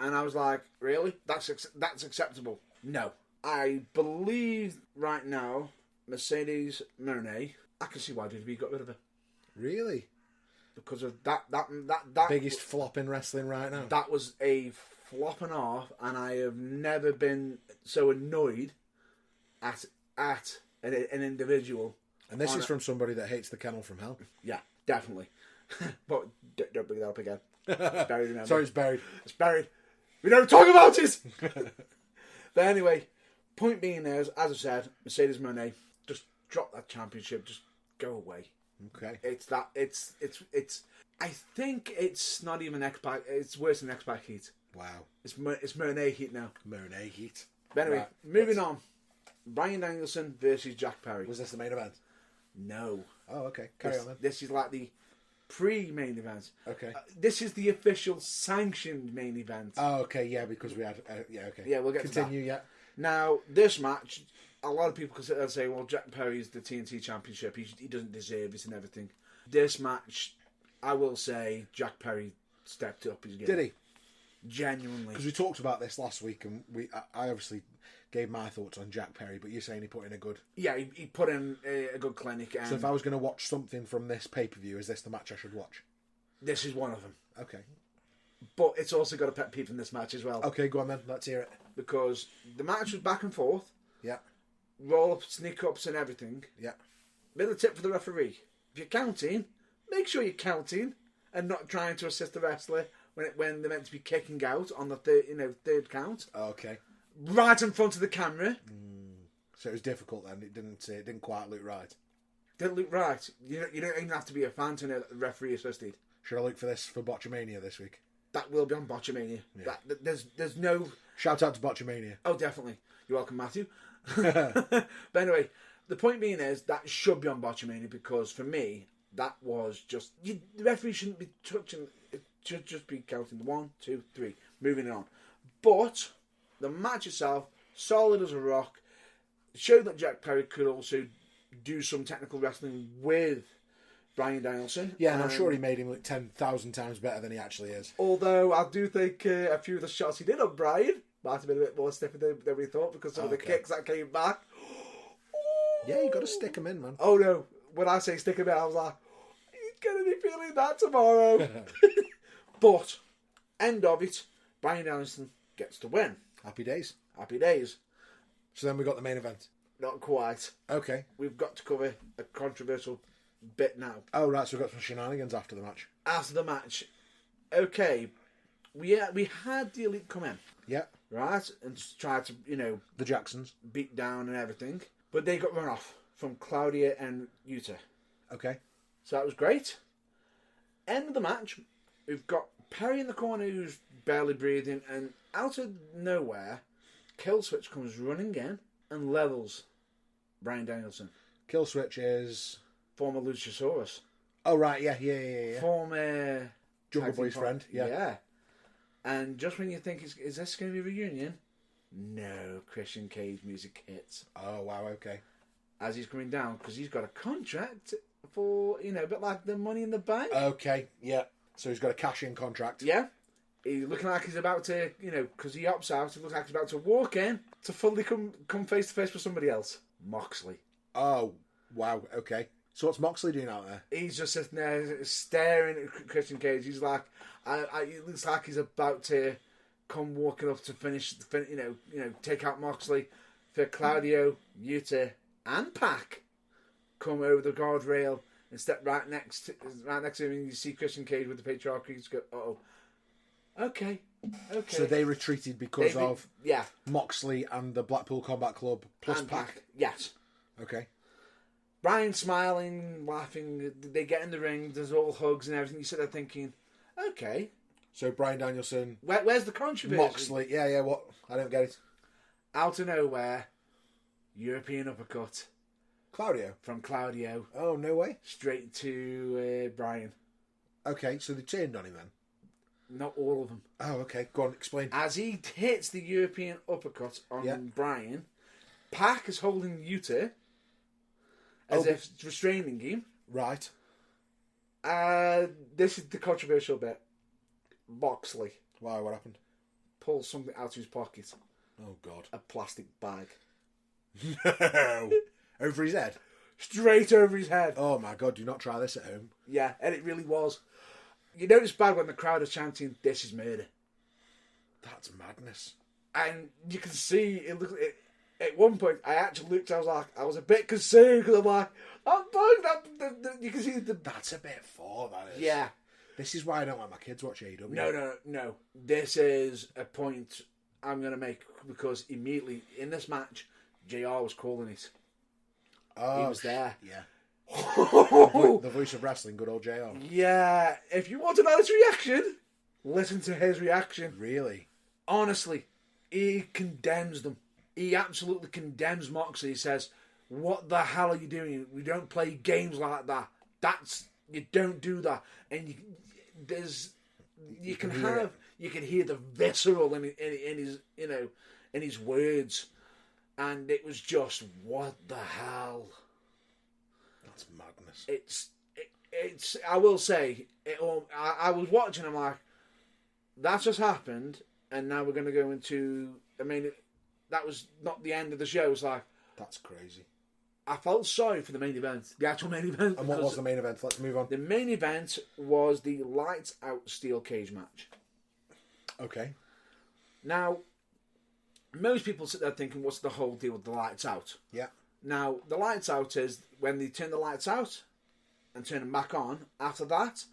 And I was like, really? That's acceptable? No. I believe right now, Mercedes Mone, I can see why WWE got rid of her.
Really?
Because of that
biggest flop in wrestling right now.
That was a flop and a half, and I have never been so annoyed at an individual.
And this is from somebody that hates the Kennel from Hell.
Yeah, definitely. But don't bring that up again. It's buried, remember.
Sorry, it's buried.
It's buried. We don't talk about it! But anyway, point being is, as I said, Mercedes Mone, just drop that championship, just go away.
Okay.
It's I think it's not even X-Pac, it's worse than X-Pac Heat.
Wow.
It's Monet Heat now.
Monet Heat.
But anyway,
Right.
moving on. Bryan Danielson versus Jack Perry.
Was this the main event?
No.
Oh, okay. Carry on then.
This is like the pre-main event.
Okay.
This is the official sanctioned main event.
Oh, okay. Yeah, because we had... yeah, okay.
Yeah, we'll get
Continue,
to that.
yeah.
Now, this match, a lot of people consider say, well, Jack Perry's the TNT Championship. He doesn't deserve it and everything. This match, I will say, Jack Perry stepped up his game.
Did he?
Genuinely.
Because we talked about this last week, and I obviously gave my thoughts on Jack Perry, but you're saying he put in a good...
Yeah, he put in a good clinic. And
so if I was going to watch something from this pay-per-view, is this the match I should watch?
This is one of them.
Okay.
But it's also got a pet peeve in this match as well.
Okay, go on then. Let's hear it.
Because the match was back and forth.
Yeah.
Roll-ups, sneak-ups and everything.
Yeah.
Little tip for the referee. If you're counting, make sure you're counting and not trying to assist the wrestler when they're meant to be kicking out on the third count.
Okay.
Right in front of the camera.
So it was difficult then. It didn't quite look right.
Didn't look right. You don't even have to be a fan to know that the referee assisted.
Should I look for this for Botchamania this week?
That will be on Botchamania.
Yeah.
There's no...
Shout out to Botchamania.
Oh, definitely. You're welcome, Matthew. But anyway, the point being is that should be on Botchamania because for me, that was just... the referee shouldn't be touching... It should just be counting 1, 2, 3. Moving on. But the match itself, solid as a rock, showed that Jack Perry could also do some technical wrestling with Bryan Danielson.
Yeah, and I'm sure he made him look 10,000 times better than he actually is.
Although I do think a few of the shots he did on Bryan might have been a bit more stiffer than we thought because some of the kicks that came back.
Yeah, you got to stick him in, man.
Oh no, when I say stick him in, I was like, he's going to be feeling that tomorrow. But, end of it, Bryan Danielson gets to win.
Happy days.
Happy days.
So then we got the main event.
Not quite.
Okay.
We've got to cover a controversial bit now.
Oh, right, so we've got some shenanigans after the match.
After the match, okay, we had the Elite come in.
Yeah.
Right? And try to,
The Jacksons.
beat down and everything. But they got run off from Claudia and Yuta.
Okay.
So that was great. End of the match, we've got Perry in the corner who's barely breathing, and out of nowhere, Killswitch comes running in and levels Bryan Danielson.
Killswitch is
Former Luchasaurus.
Oh right, yeah.
Former
Jungle Boy's friend. Yeah.
And just when you think, is this going to be a reunion? No, Christian Cage music hits.
Oh wow, okay.
As he's coming down, because he's got a contract for, a bit like the Money in the Bank.
Okay, yeah. So he's got a cash-in contract.
Yeah. He's looking like he's about to, because he opts out, he looks like he's about to walk in to fully come face to face with somebody else. Moxley.
Oh, wow, okay. So what's Moxley doing out there?
He's just sitting there staring at Christian Cage. He's like, it looks like he's about to come walking up to finish, take out Moxley. For Claudio, Yuta, and Pac come over the guardrail and step right next to him, and you see Christian Cage with the patriarchy. You go, okay.
So they retreated because of Moxley and the Blackpool Combat Club plus Pac.
Yes.
Okay.
Bryan smiling, laughing. They get in the ring. There's all hugs and everything. You sit there thinking, okay.
So Bryan Danielson.
Where's the controversy?
Moxley. Yeah. What? I don't get it.
Out of nowhere, European uppercut.
Claudio.
From Claudio.
Oh, no way.
Straight to Bryan.
Okay, so they turned on him then.
Not all of them.
Oh, okay. Go on, explain.
As he hits the European uppercut on Bryan, Pac is holding Yuta as if restraining him.
Right.
This is the controversial bit. Moxley.
Why? What happened?
Pulls something out of his pocket.
Oh, God.
A plastic bag.
No. Over his head?
Straight over his head.
Oh, my God. Do not try this at home.
Yeah, and it really was. You know it's bad when the crowd are chanting, "This is murder."
That's madness.
And you can see, at one point, I actually looked, I was a bit concerned, because I'm like, you can see
That's a bit far, that is.
Yeah.
This is why I don't let my kids watch AEW.
No. This is a point I'm going to make, because immediately in this match, JR was calling it.
Oh,
he was there.
Yeah. The voice of wrestling, good old JR.
Yeah. If you want to know his reaction, listen to his reaction.
Really?
Honestly, he condemns them. He absolutely condemns Moxley. He says, "What the hell are you doing? We don't play games like that. You don't do that." And you can hear the visceral in his in his words, and it was just, what the hell.
That's madness.
It's. I will say, I was watching. I'm like, that just happened, and now we're going to go into. I mean, that was not the end of the show. It's like,
that's crazy.
I felt sorry for the main event, the actual main event.
And what was the main event? Let's move on.
The main event was the lights out steel cage match.
Okay.
Now, most people sit there thinking, what's the whole deal with the lights out?
Yeah.
Now, the lights out is when they turn the lights out and turn them back on. After that,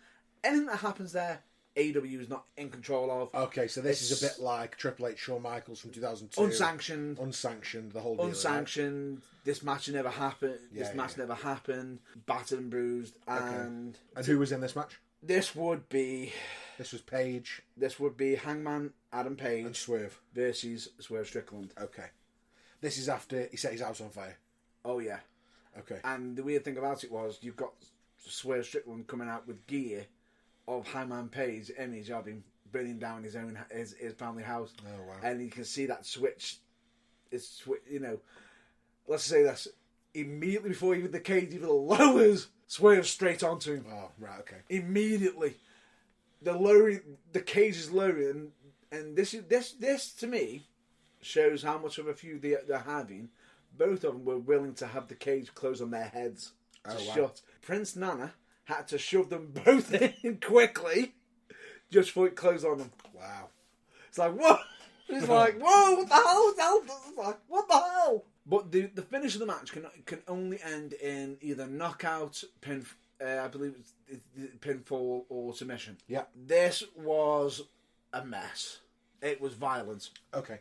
anything that happens there, AEW is not in control of.
Okay, so this is a bit like Triple H, Shawn Michaels from 2002.
Unsanctioned.
The whole deal.
Unsanctioned. Right? This match never happened. Never happened. Battered and bruised. And
who was in this match?
This was
Page.
This would be Hangman Adam Page.
And Swerve.
Versus Swerve Strickland.
Okay. This is after he set his house on fire.
Oh, yeah.
Okay.
And the weird thing about it was, you've got Swerve Strickland coming out with gear of Hangman Page's image of him burning down his family house.
Oh, wow.
And you can see that switch. Let's say this. Immediately before even the cage even lowers, Swerve straight onto him.
Oh, right, okay.
Immediately. The cage is lowering, and this to me shows how much of a feud they're having. Both of them were willing to have the cage close on their heads to shut. Prince Nana had to shove them both in quickly just for it closed on them.
Wow.
It's like, whoa! It's like, whoa, what the hell? It's like, what the hell? But the finish of the match can only end in either knockout, I believe it's pinfall or submission.
Yeah.
This was a mess. It was violent.
Okay.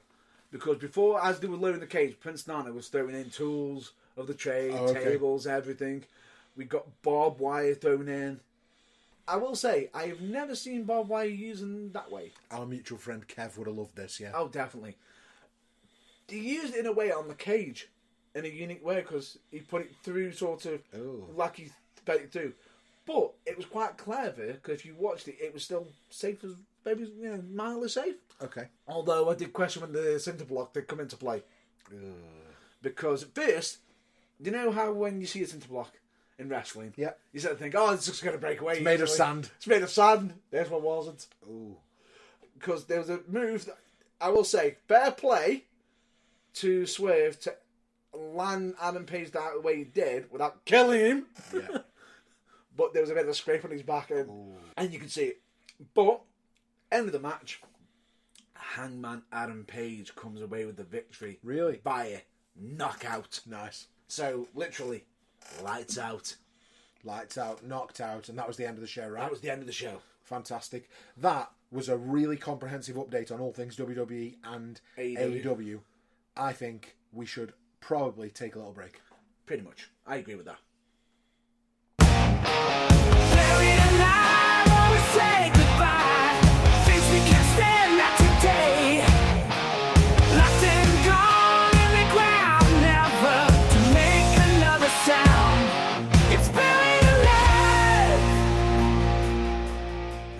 Because before, as they were loading the cage, Prince Nana was throwing in tools of the trade, tables, everything. We got barbed wire thrown in. I will say, I have never seen barbed wire used that way.
Our mutual friend Kev would have loved this, yeah.
Oh, definitely. He used it in a way on the cage, in a unique way, because he put it through sort of like he fed it through. But it was quite clever, because if you watched it, it was still safe as, maybe, mildly safe.
Okay.
Although I did question when the cinder block did come into play. Because at first, do you know how when you see a cinder block in wrestling, you sort of think, oh, it's just going to break away.
It's made of sand.
It's made of sand. There's one wasn't.
Ooh.
Because there was a move that, I will say, fair play to Swerve to land Adam Page the way he did without killing him.
Yeah.
But there was a bit of a scrape on his back and you can see it. But, end of the match, Hangman Adam Page comes away with the victory.
Really?
By a knockout.
Nice.
So, literally, lights out.
Lights out, knocked out, and that was the end of the show, right?
That was the end of the show.
Fantastic. That was a really comprehensive update on all things WWE and AEW. I think we should probably take a little break.
Pretty much. I agree with that.
Buried alive, always say goodbye. Things we can't stand not today. Locked and gone in the ground, never to make another sound. It's buried alive.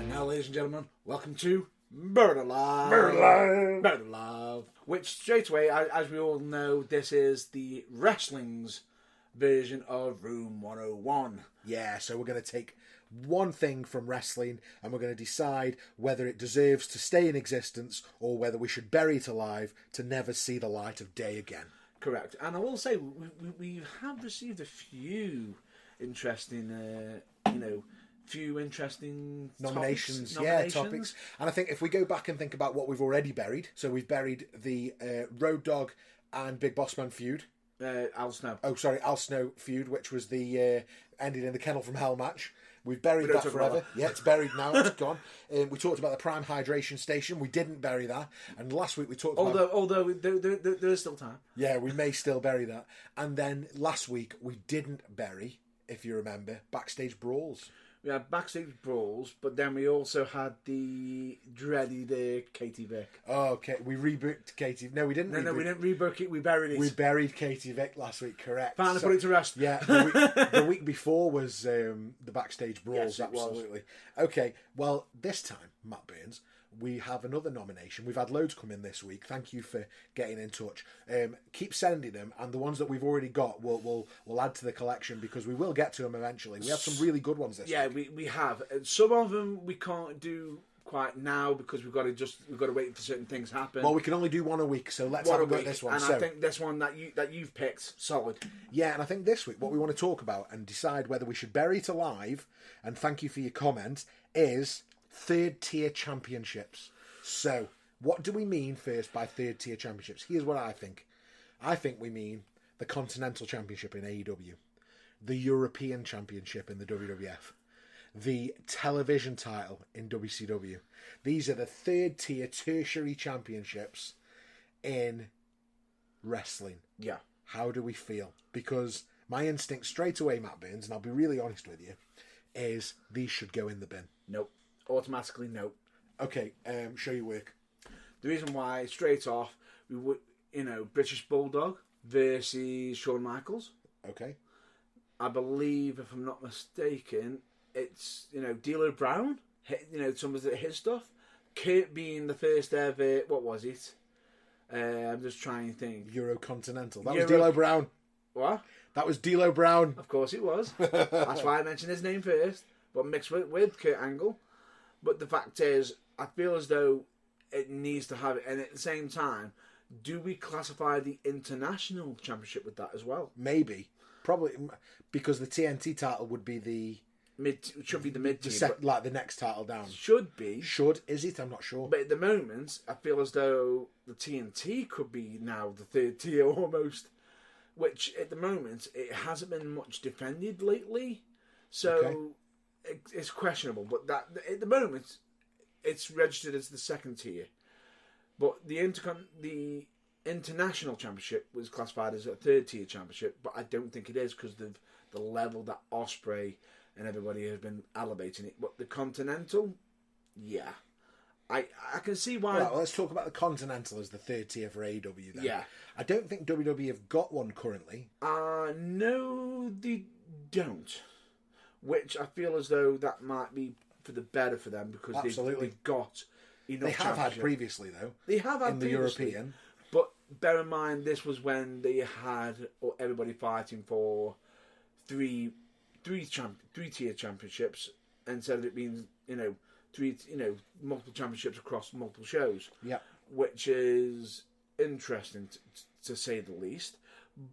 And now, ladies and gentlemen, welcome to Buried Alive.
Buried Alive.
Buried Alive. Which, straight away, as we all know, this is the wrestling's version of Room 101.
Yeah, so we're going to take one thing from wrestling and we're going to decide whether it deserves to stay in existence or whether we should bury it alive to never see the light of day again.
Correct. And I will say, we have received a few interesting,
nominations,
topics.
topics. And I think if we go back and think about what we've already buried, so we've buried the Road Dogg and Big Boss Man feud.
Al Snow.
Oh, sorry, Al Snow feud, which was the ended in the Kennel from Hell match. We've buried that forever. Yeah, it's buried now. It's gone. We talked about the Prime Hydration Station. We didn't bury that. And last week we talked about...
Although there is still time.
Yeah, we may still bury that. And then last week we didn't bury, if you remember, Backstage Brawls.
We had backstage brawls, but then we also had the dreaded Katie Vick.
Oh, okay. We rebooked Katie. No, we didn't.
No, we didn't rebook it. We buried it.
We buried Katie Vick last week. Correct.
Finally put it to rest.
Yeah, the week before was the backstage brawls.
Yes,
absolutely. Okay. Well, this time, Matt Burns, we have another nomination. We've had loads come in this week. Thank you for getting in touch. Keep sending them, and the ones that we've already got, we'll add to the collection because we will get to them eventually. We have some really good ones this week.
Yeah, we have. Some of them we can't do quite now because we've got to wait for certain things to happen.
Well, we can only do one a week, so let's have a go at this one.
And I think this one that you've picked, solid.
Yeah, and I think this week what we want to talk about and decide whether we should bury it alive, and thank you for your comment, is third tier championships. So, what do we mean first by third tier championships? Here's what I think. I think we mean the Continental Championship in AEW, the European Championship in the WWF, the television title in WCW. These are the third tier tertiary championships in wrestling.
Yeah.
How do we feel? Because my instinct straight away, Matt Burns, and I'll be really honest with you, is these should go in the bin.
Nope. Automatically no.
Okay, show your work.
The reason why, straight off, we would, British Bulldog versus Shawn Michaels.
Okay.
I believe, if I'm not mistaken, it's, D'Lo Brown, some of his stuff. Kurt being the first ever, what was it? I'm just trying to think.
Eurocontinental. That was D'Lo Brown.
What?
That was D'Lo Brown.
Of course it was. That's why I mentioned his name first, but mixed with Kurt Angle. But the fact is, I feel as though it needs to have it. And at the same time, do we classify the International Championship with that as well?
Maybe. Probably. Because the TNT title would be the...
should be the mid-tier.
Like the next title down.
Should be.
Should. Is it? I'm not sure.
But at the moment, I feel as though the TNT could be now the third tier almost. Which, at the moment, it hasn't been much defended lately. So... It's questionable, but that at the moment it's registered as the second tier. But the International Championship was classified as a third tier championship, but I don't think it is because of the level that Ospreay and everybody has been elevating it. But the Continental, yeah. I can see why...
Well, let's talk about the Continental as the third tier for AEW then.
Yeah.
I don't think WWE have got one currently.
No, they don't. Which I feel as though that might be for the better for them, because they've got enough.
They have had previously, though.
They have had
in the
previously,
European.
But bear in mind, this was when they had everybody fighting for three tier championships, instead of it being multiple championships across multiple shows.
Yeah,
which is interesting to say the least.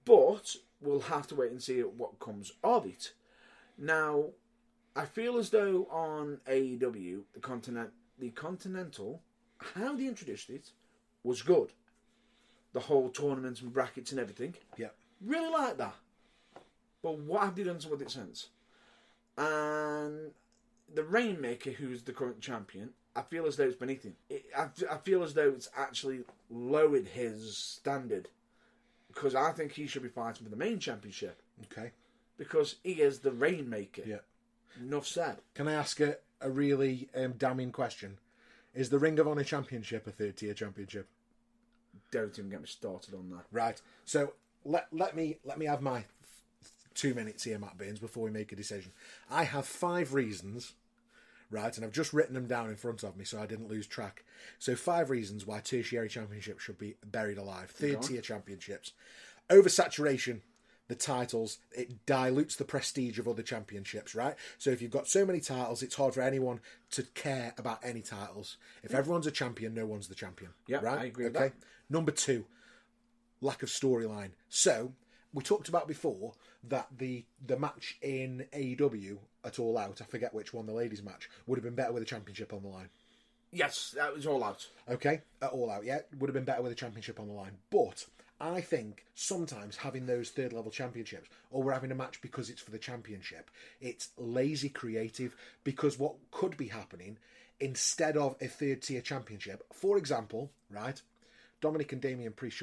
But we'll have to wait and see what comes of it. Now, I feel as though on AEW, the Continental, how they introduced it was good. The whole tournaments and brackets and everything.
Yeah.
Really like that. But what have they done with it since? And the Rainmaker, who's the current champion, I feel as though it's beneath him. I feel as though it's actually lowered his standard. Because I think he should be fighting for the main championship.
Okay. Because
he is the Rainmaker.
Yeah.
Enough said.
Can I ask a really damning question? Is the Ring of Honor Championship a third tier championship?
Don't even get me started on that.
Right. So let me have my 2 minutes here, Matt Burns, before we make a decision. I have 5 reasons, right, and I've just written them down in front of me so I didn't lose track. So 5 reasons why tertiary championships should be buried alive. Third tier championships. Oversaturation. The titles, it dilutes the prestige of other championships, right? So if you've got so many titles, it's hard for anyone to care about any titles. If everyone's a champion, no one's the champion.
Yeah,
right?
I agree with that.
Number 2, lack of storyline. So we talked about before that the match in AEW at All Out, I forget which one, the ladies' match, would have been better with a championship on the line.
Yes, that was All Out.
Okay, at All Out, yeah, would have been better with a championship on the line. But I think sometimes having those third level championships, or we're having a match because it's for the championship, it's lazy creative, because what could be happening instead of a third tier championship, for example, right, Dominic and Damian Priest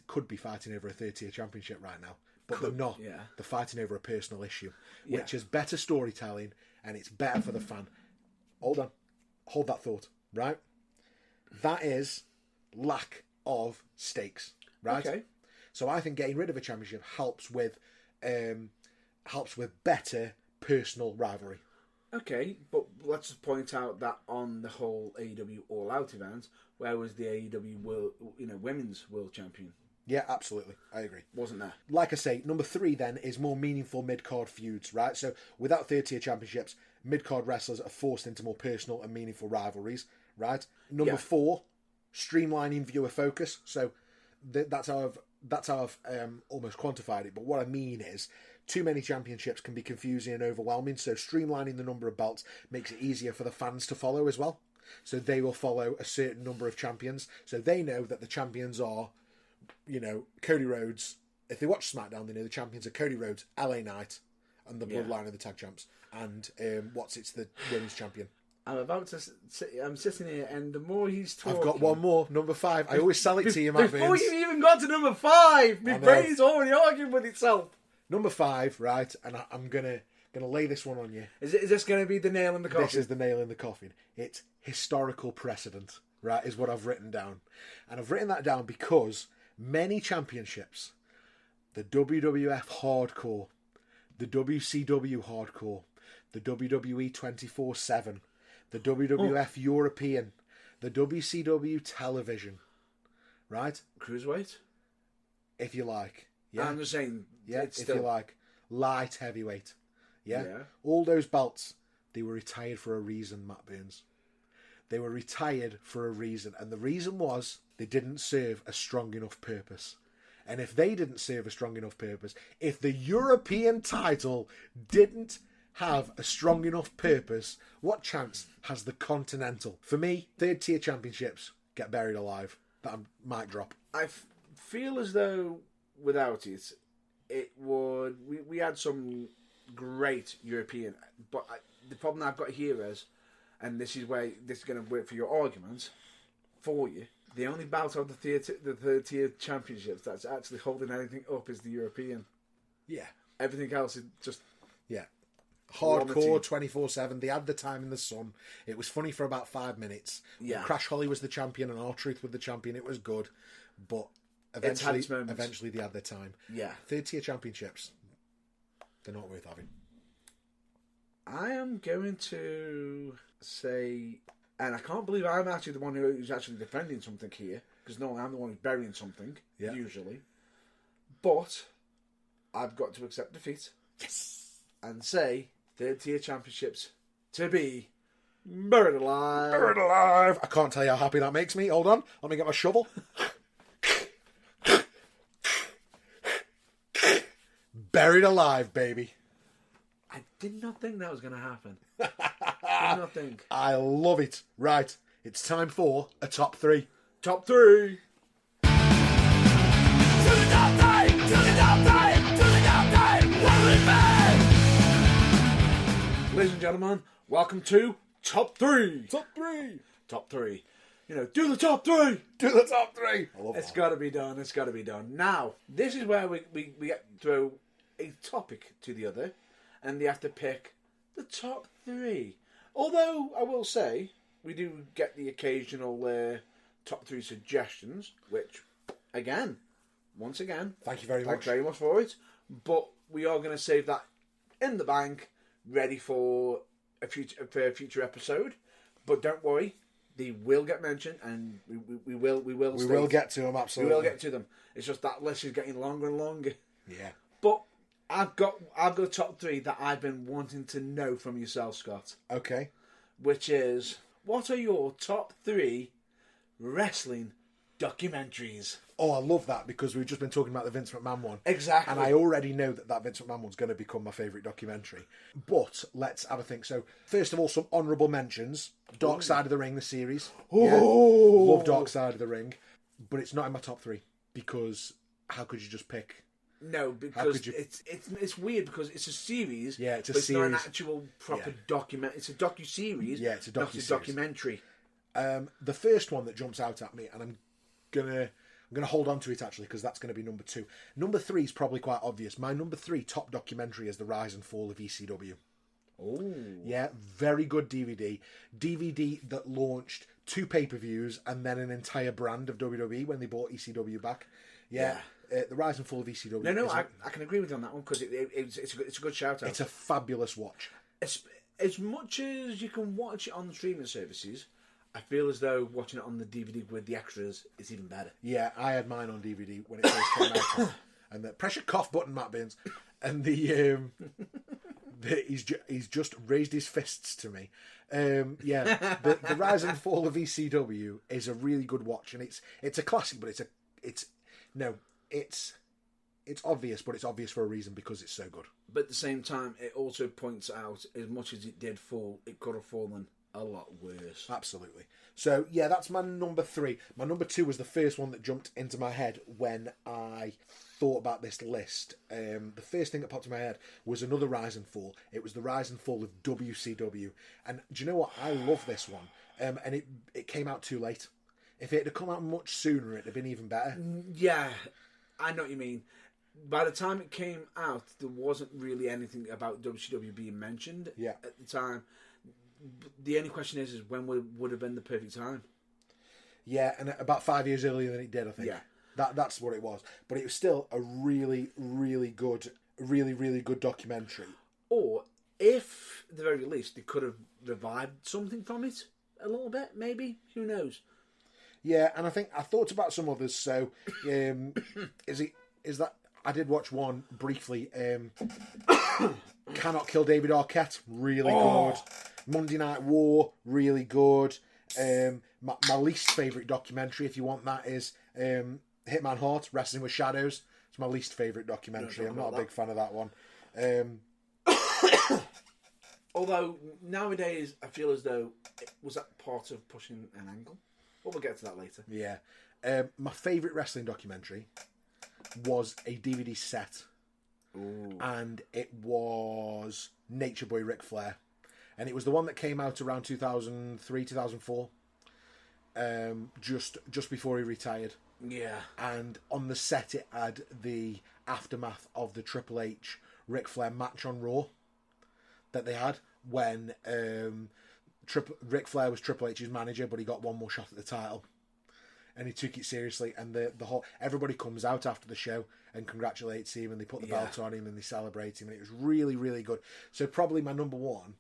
could be fighting over a third tier championship right now, but they're not.
Yeah.
They're fighting over a personal issue, which is better storytelling and it's better for the fan. Hold that thought, right? That is lack of stakes. Right.
Okay.
So I think getting rid of a championship helps with better personal rivalry.
Okay, but let's just point out that on the whole AEW All Out event, where was the AEW World, Women's World Champion?
Yeah, absolutely, I agree.
Wasn't there?
Like I say, number 3 then is more meaningful mid-card feuds. Right. So without third tier championships, mid-card wrestlers are forced into more personal and meaningful rivalries. Right. Number 4, streamlining viewer focus. So that's how I've almost quantified it. But what I mean is, too many championships can be confusing and overwhelming. So streamlining the number of belts makes it easier for the fans to follow as well. So they will follow a certain number of champions. So they know that the champions are, Cody Rhodes. If they watch SmackDown, they know the champions are Cody Rhodes, LA Knight, and the Bloodline of the tag champs. And it's the women's champion.
I'm sitting here, and the more he's talking...
I've got one more, number 5. I always sell it to you, Matt
Before
Burns.
you even got to number 5, my brain's already arguing with itself.
Number 5, right, and I'm gonna lay this one on you.
Is this going to be the nail in the coffin?
This is the nail in the coffin. It's historical precedent, right, is what I've written down. And I've written that down because many championships, the WWF Hardcore, the WCW Hardcore, the WWE 24/7, the WWF European, the WCW Television, right?
Cruiserweight?
If you like. Yeah.
I'm just saying.
Yeah,
it's
if
still...
you like. Light heavyweight. Yeah?
Yeah.
All those belts, they were retired for a reason, Matt Burns. They were retired for a reason. And the reason was they didn't serve a strong enough purpose. And if they didn't serve a strong enough purpose, if the European title didn't have a strong enough purpose, what chance has the Continental? For me, third tier championships get buried alive. That might drop.
I feel as though without it would... We had some great European... But the problem I've got here is, and this is where this is going to work for your argument, for you, the only bout of the third tier championships that's actually holding anything up is the European.
Yeah.
Everything else is just...
Yeah. Hardcore 24/7. They had the time in the sun. It was funny for about 5 minutes.
Yeah.
Crash Holly was the champion and R-Truth was the champion. It was good, but
It's had its moments.
eventually they had their time.
Yeah.
Third tier championships, they're not worth having.
I am going to say, and I can't believe I'm actually the one who's actually defending something here, because normally I'm the one who's burying something, usually. But I've got to accept defeat.
Yes.
And say third tier championships to be buried alive.
Buried alive. I can't tell you how happy that makes me. Hold on. Let me get my shovel. Buried alive, baby.
I did not think that was going to happen. Did not think.
I love it. Right. It's time for a top 3.
Top 3.
To the top time, to the top time, to the top time, what will it be?
Ladies and gentlemen, welcome to Top 3.
Top 3.
Top 3. You know, do the top 3.
Do the top 3. I love
It's
that.
got to be done. It's got to be done. Now, this is where we throw a topic to the other, and they have to pick the top 3. Although, I will say, we do get the occasional top 3 suggestions, which, once again,
Thank you very
thanks
much.
very much for it. But we are going to save that in the bank, ready for a future episode. But don't worry, they will get mentioned, and we will
We will get to them,
we
absolutely.
will get to them. It's just that list is getting longer and longer.
Yeah.
But I've got a top 3 that I've been wanting to know from yourself, Scott.
Okay.
Which is, what are your top 3 wrestling documentaries?
Oh, I love that because we've just been talking about the Vince McMahon one.
Exactly.
And I already know that Vince McMahon one's going to become my favourite documentary. But let's have a think. So, first of all, some honourable mentions. Dark Side of the Ring, the series. Yeah. Love Dark Side of the Ring. But it's not in my top 3 because how could you just pick...
No, because it's weird because it's a series.
Yeah, it's a
but it's not an
series.
actual proper document. It's a docu-series.
Yeah, it's a
not a
docu-series.
documentary.
The first one that jumps out at me, and I'm gonna hold on to it actually because that's going to be number 2. Number 3 is probably quite obvious. My number 3 top documentary is The Rise and Fall of ECW.
Oh.
Yeah, very good DVD. DVD that launched 2 pay-per-views and then an entire brand of WWE when they bought ECW back. Yeah. The Rise and Fall of ECW.
No, I can agree with you on that one because it's a good shout out.
It's a fabulous watch.
As much as you can watch it on the streaming services, I feel as though watching it on the DVD with the extras is even better.
Yeah, I had mine on DVD when it first came out. And the pressure cough button, Matt Burns. And he's just raised his fists to me. The Rise and Fall of ECW is a really good watch, and it's a classic, but it's obvious, but it's obvious for a reason because it's so good.
But at the same time, it also points out as much as it did fall, it could have fallen a lot worse.
Absolutely. So yeah, that's my number 3. My number 2 was the first one that jumped into my head when I thought about this list. The first thing that popped in my head was another Rise and Fall. It was the Rise and Fall of WCW. And do you know what? I love this one. And it came out too late. If it had come out much sooner, it'd have been even better.
Yeah, I know what you mean. By the time it came out, there wasn't really anything about WCW being mentioned at the time. The only question is when would have been the perfect time?
Yeah, and about 5 years earlier than it did, I think.
Yeah.
That's what it was. But it was still a really, really good documentary.
Or, if, at the very least, they could have revived something from it a little bit, maybe. Who knows?
Yeah, and I thought about some others. So, is that I did watch one briefly. Cannot Kill David Arquette, really good. Monday Night War, really good. My least favourite documentary, if you want that, is Hitman Hart, Wrestling with Shadows. It's my least favourite documentary. I'm not a big fan of that one.
Although, nowadays, I feel as though was that part of pushing an angle? But we'll get to that later.
Yeah. My favourite wrestling documentary was a DVD set.
Ooh.
And it was Nature Boy Ric Flair. And it was the one that came out around 2003, 2004. Just before he retired.
Yeah.
And on the set it had the aftermath of the Triple H Ric Flair match on Raw. that they had when Ric Flair was Triple H's manager, but he got one more shot at the title. And he took it seriously, and the whole everybody comes out after the show and congratulates him, and they put the belt on him and they celebrate him, and it was really, really good. So probably my number one,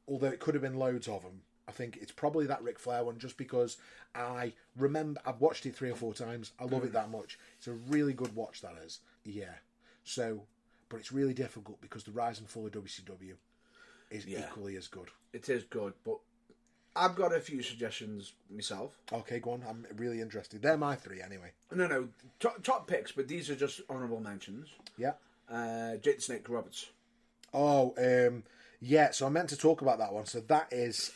although it could have been loads of them, I think it's probably that Ric Flair one, just because I remember I've watched it 3 or 4 times. I love it that much. It's a really good watch, that is. Yeah. So, but it's really difficult because the rise and fall of WCW is equally as good.
It is good, but I've got a few suggestions myself.
Okay, go on. I'm really interested. They're my 3 anyway.
No. Top picks, but these are just honourable mentions.
Yeah.
Jake the Snake Roberts.
Oh, yeah. So I meant to talk about that one. So that is,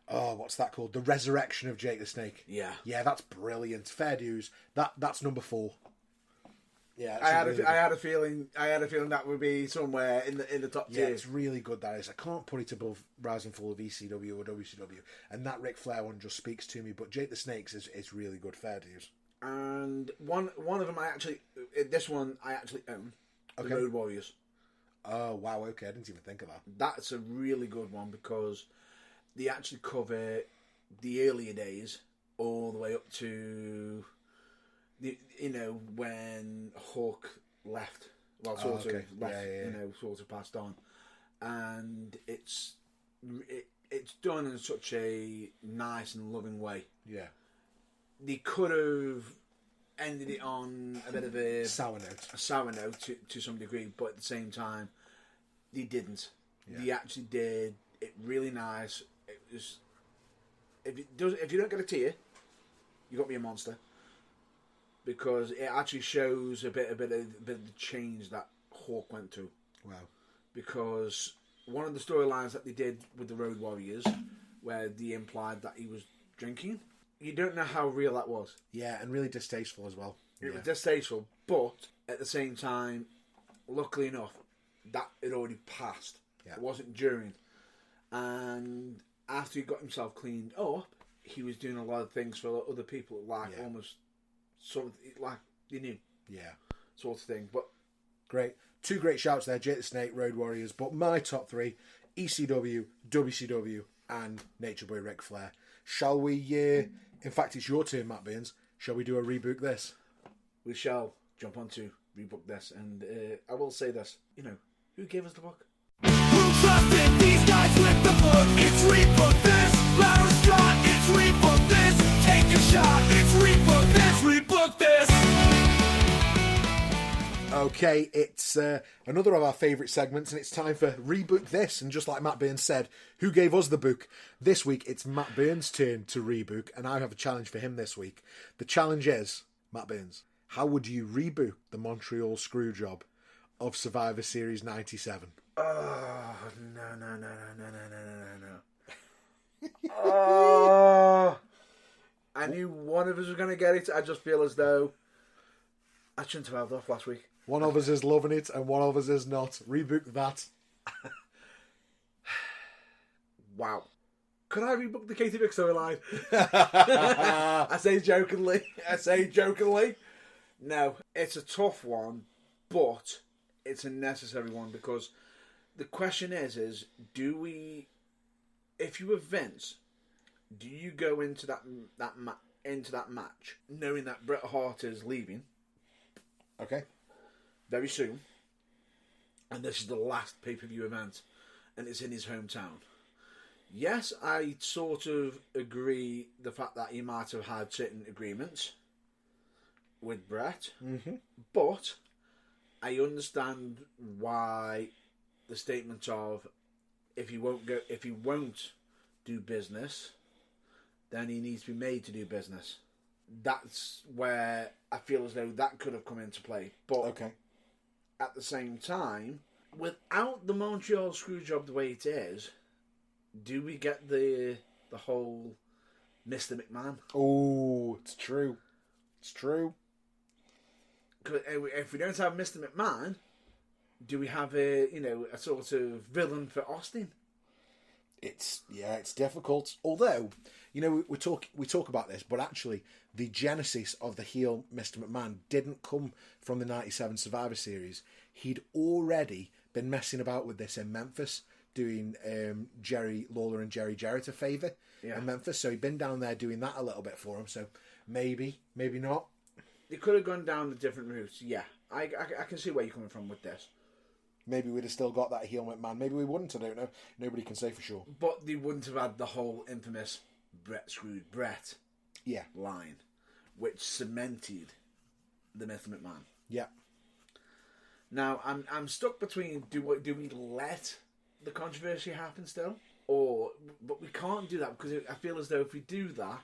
what's that called? The Resurrection of Jake the Snake.
Yeah.
Yeah, that's brilliant. Fair dues. That's number 4. Yeah,
I had a feeling that would be somewhere in the top tier.
Yeah, it's really good. That is. I can't put it above Rise and Fall of ECW or WCW, and that Ric Flair one just speaks to me. But Jake the Snake's is really good. Fair dues.
And one of them I actually own.
Okay.
The Road Warriors.
Oh wow! Okay, I didn't even think of that.
That's a really good one because they actually cover the earlier days all the way up to when Hawk left, sort of passed on, and it's done in such a nice and loving way.
Yeah, they
could have ended it on a bit of a
sour note
to some degree, but at the same time, they didn't.
Yeah.
They actually did it really nice. It was if you don't get a tear, you got to be a monster. Because it actually shows a bit of the change that Hawk went through.
Wow. Because
one of the storylines that they did with the Road Warriors, where they implied that he was drinking, you don't know how real that was.
Yeah, and really distasteful as well.
It was distasteful, but at the same time, luckily enough, that had already passed.
Yeah.
It wasn't during. And after he got himself cleaned up, he was doing a lot of things for other people, almost sort of like you knew, sort of thing. But
great, 2 great shouts there, Jake the Snake, Road Warriors. But my top 3: ECW, WCW, and Nature Boy Ric Flair. Shall we? In fact, it's your turn, Matt Burns. Shall we do a rebook this?
We shall jump onto rebook this, and I will say this: who gave us the book?
Who trusted these guys with the book? It's rebook this. Larry Scott, it's rebook this. Take a shot, it's rebook this. Rebook this.
Okay, it's another of our favourite segments, and it's time for Rebook This. And just like Matt Burns said, who gave us the book? This week, it's Matt Burns' turn to rebook, and I have a challenge for him this week. The challenge is, Matt Burns, how would you rebook the Montreal Screwjob of Survivor Series 97?
Oh, no. Oh, I knew one of us was going to get it. I just feel as though I shouldn't have held off last week.
One of us is loving it and one of us is not. Rebook that.
Wow. Could I rebook the Katie Vick storyline? I say jokingly. No, it's a tough one, but it's a necessary one because the question is do we, if you were Vince, do you go into that match knowing that Bret Hart is leaving?
Okay.
Very soon. And this is the last pay-per-view event. And it's in his hometown. Yes, I sort of agree the fact that he might have had certain agreements with Bret.
Mm-hmm.
But I understand why the statement of if he won't do business, then he needs to be made to do business. That's where I feel as though that could have come into play. But
okay.
At the same time, without the Montreal Screwjob the way it is, do we get the whole Mr. McMahon?
Oh, it's true. It's true.
Because if we don't have Mr. McMahon, do we have a sort of villain for Austin?
It's difficult. Although, we talk about this, but actually, the genesis of the heel Mr. McMahon didn't come from the '97 Survivor Series. He'd already been messing about with this in Memphis, doing Jerry Lawler and Jerry Jarrett a favour in Memphis. So he'd been down there doing that a little bit for him. So maybe not.
They could have gone down the different routes. Yeah, I can see where you're coming from with this.
Maybe we'd have still got that heel McMahon. Maybe we wouldn't. I don't know. Nobody can say for sure.
But they wouldn't have had the whole infamous Brett screwed Brett line, which cemented the myth of McMahon.
Yeah.
Now, I'm stuck between do we let the controversy happen still? But we can't do that because I feel as though if we do that,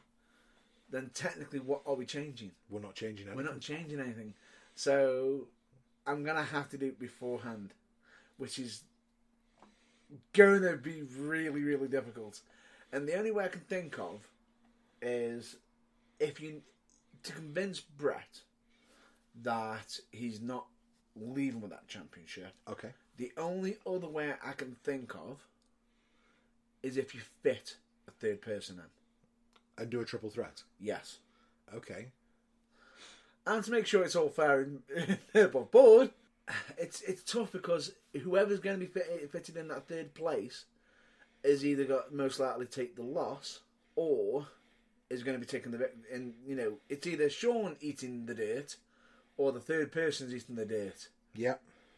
then technically what are we changing?
We're not changing anything.
We're not changing anything. So I'm going to have to do it beforehand, which is going to be really, really difficult. And the only way I can think of is to convince Brett that he's not leaving with that championship.
Okay.
The only other way I can think of is if you fit a third person in.
And do a triple threat?
Yes.
Okay.
And to make sure it's all fair and above board, it's tough because whoever's going to be fitted in that third place is either got most likely to take the loss or is going to be taking the... And, it's either Sean eating the dirt or the third person's eating the dirt.
Yeah.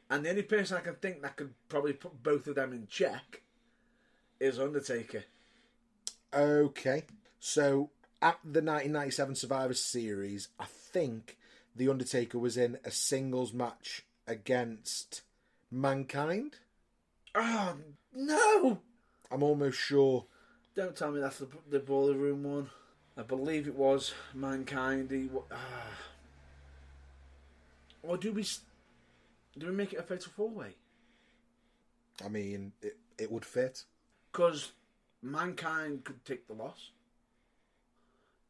And the only person I can think that could probably put both of them in check is Undertaker.
Okay. So, at the 1997 Survivor Series, I think The Undertaker was in a singles match against Mankind.
Oh, no!
I'm almost sure.
Don't tell me that's the Boiler Room one. I believe it was Mankind. Or do we make it a fatal four-way?
I mean, it would fit.
Because Mankind could take the loss.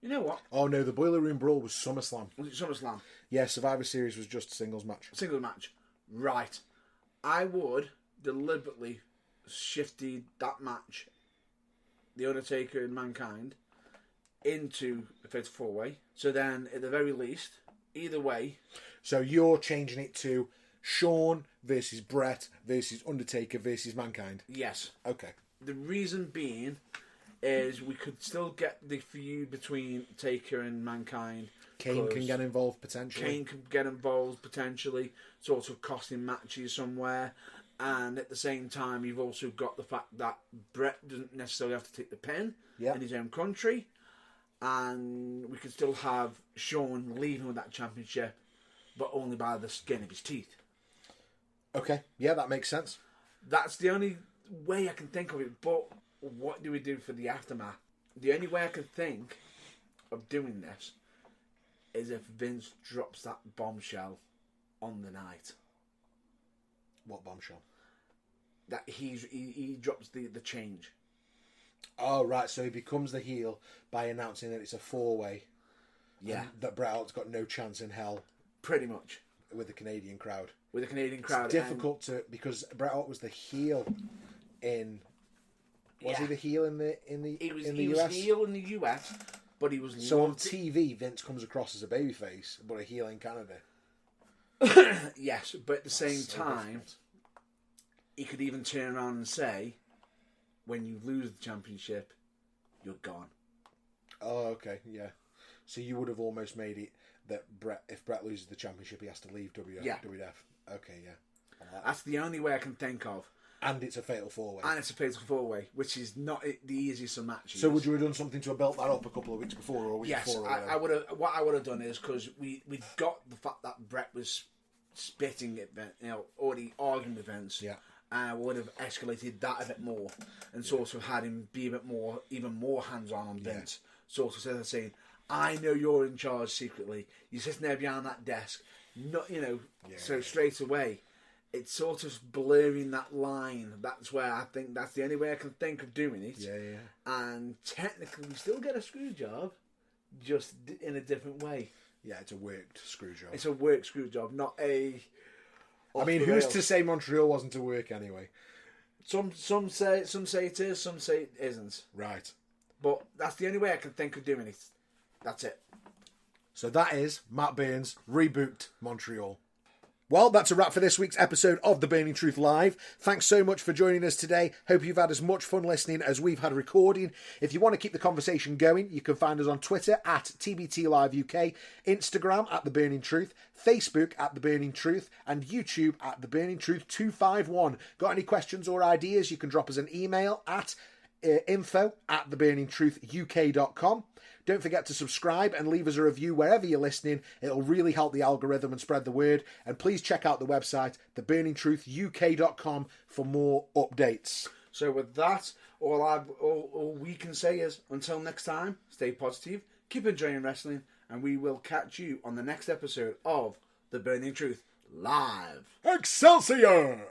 You know what?
Oh no, the Boiler Room Brawl was SummerSlam.
Was it SummerSlam?
Yeah, Survivor Series was just a singles match.
Singles match. Right. I would deliberately shifted that match, The Undertaker and Mankind, into a fatal four-way. So then, at the very least, either way...
So you're changing it to Shawn versus Brett versus Undertaker versus Mankind?
Yes.
Okay.
The reason being is we could still get the feud between Taker and Mankind.
Kane can get involved potentially.
Kane can get involved potentially, sort of costing matches somewhere. And at the same time, you've also got the fact that Brett doesn't necessarily have to take the pin in his own country. And we could still have Shawn leaving with that championship, but only by the skin of his teeth.
Okay, yeah, that makes sense.
That's the only way I can think of it, but what do we do for the aftermath? The only way I can think of doing this is if Vince drops that bombshell on the night.
What bombshell?
That he drops the change.
Oh, right, so he becomes the heel by announcing that it's a four-way.
Yeah.
That Bret Hart's got no chance in hell.
Pretty much.
With the Canadian crowd.
With the Canadian crowd.
It's difficult because Bret Hart was the heel in... Was he the heel in the US?
He was heel in the US, but he was...
So on TV, Vince comes across as a babyface, but a heel in Canada.
Yes, but at the same time, he could even turn around and say, when you lose the championship, you're gone.
Oh, okay, yeah. So you would have almost made it that if Bret loses the championship, he has to leave WWF. Okay, yeah.
That's the only way I can think of.
And it's a fatal four-way.
And it's a fatal four-way, which is not the easiest of matches.
So would you have done something to have built that up a couple of weeks before or a week before?
Yes, I would have. What I would have done is, because we got the fact that Bret was spitting at Vince, already arguing with Vince.
Yeah.
I would have escalated that a bit more and sort of had him be a bit more, even more hands-on on Vince. Sort of saying, I know you're in charge secretly. You're sitting there behind that desk. So straight away, it's sort of blurring that line. That's where I think that's the only way I can think of doing it.
Yeah.
And technically, we still get a screw job, just in a different way.
Yeah, it's a worked screw job.
It's a work screw job, not a...
I mean, who's to say Montreal wasn't to work anyway?
Some say it is, some say it isn't.
Right.
But that's the only way I can think of doing it. That's it.
So that is Matt Burns' Rebooked Montreal. Well, that's a wrap for this week's episode of The Burning Truth Live. Thanks so much for joining us today. Hope you've had as much fun listening as we've had recording. If you want to keep the conversation going, you can find us on Twitter at TBT Live UK, Instagram at The Burning Truth, Facebook at The Burning Truth, and YouTube at The Burning Truth 251. Got any questions or ideas, you can drop us an email at info@theburningtruthuk.com. Don't forget to subscribe and leave us a review wherever you're listening. It'll really help the algorithm and spread the word. And please check out the website, theburningtruthuk.com, for more updates.
So with that, all we can say is, until next time, stay positive, keep enjoying wrestling, and we will catch you on the next episode of The Burning Truth Live.
Excelsior!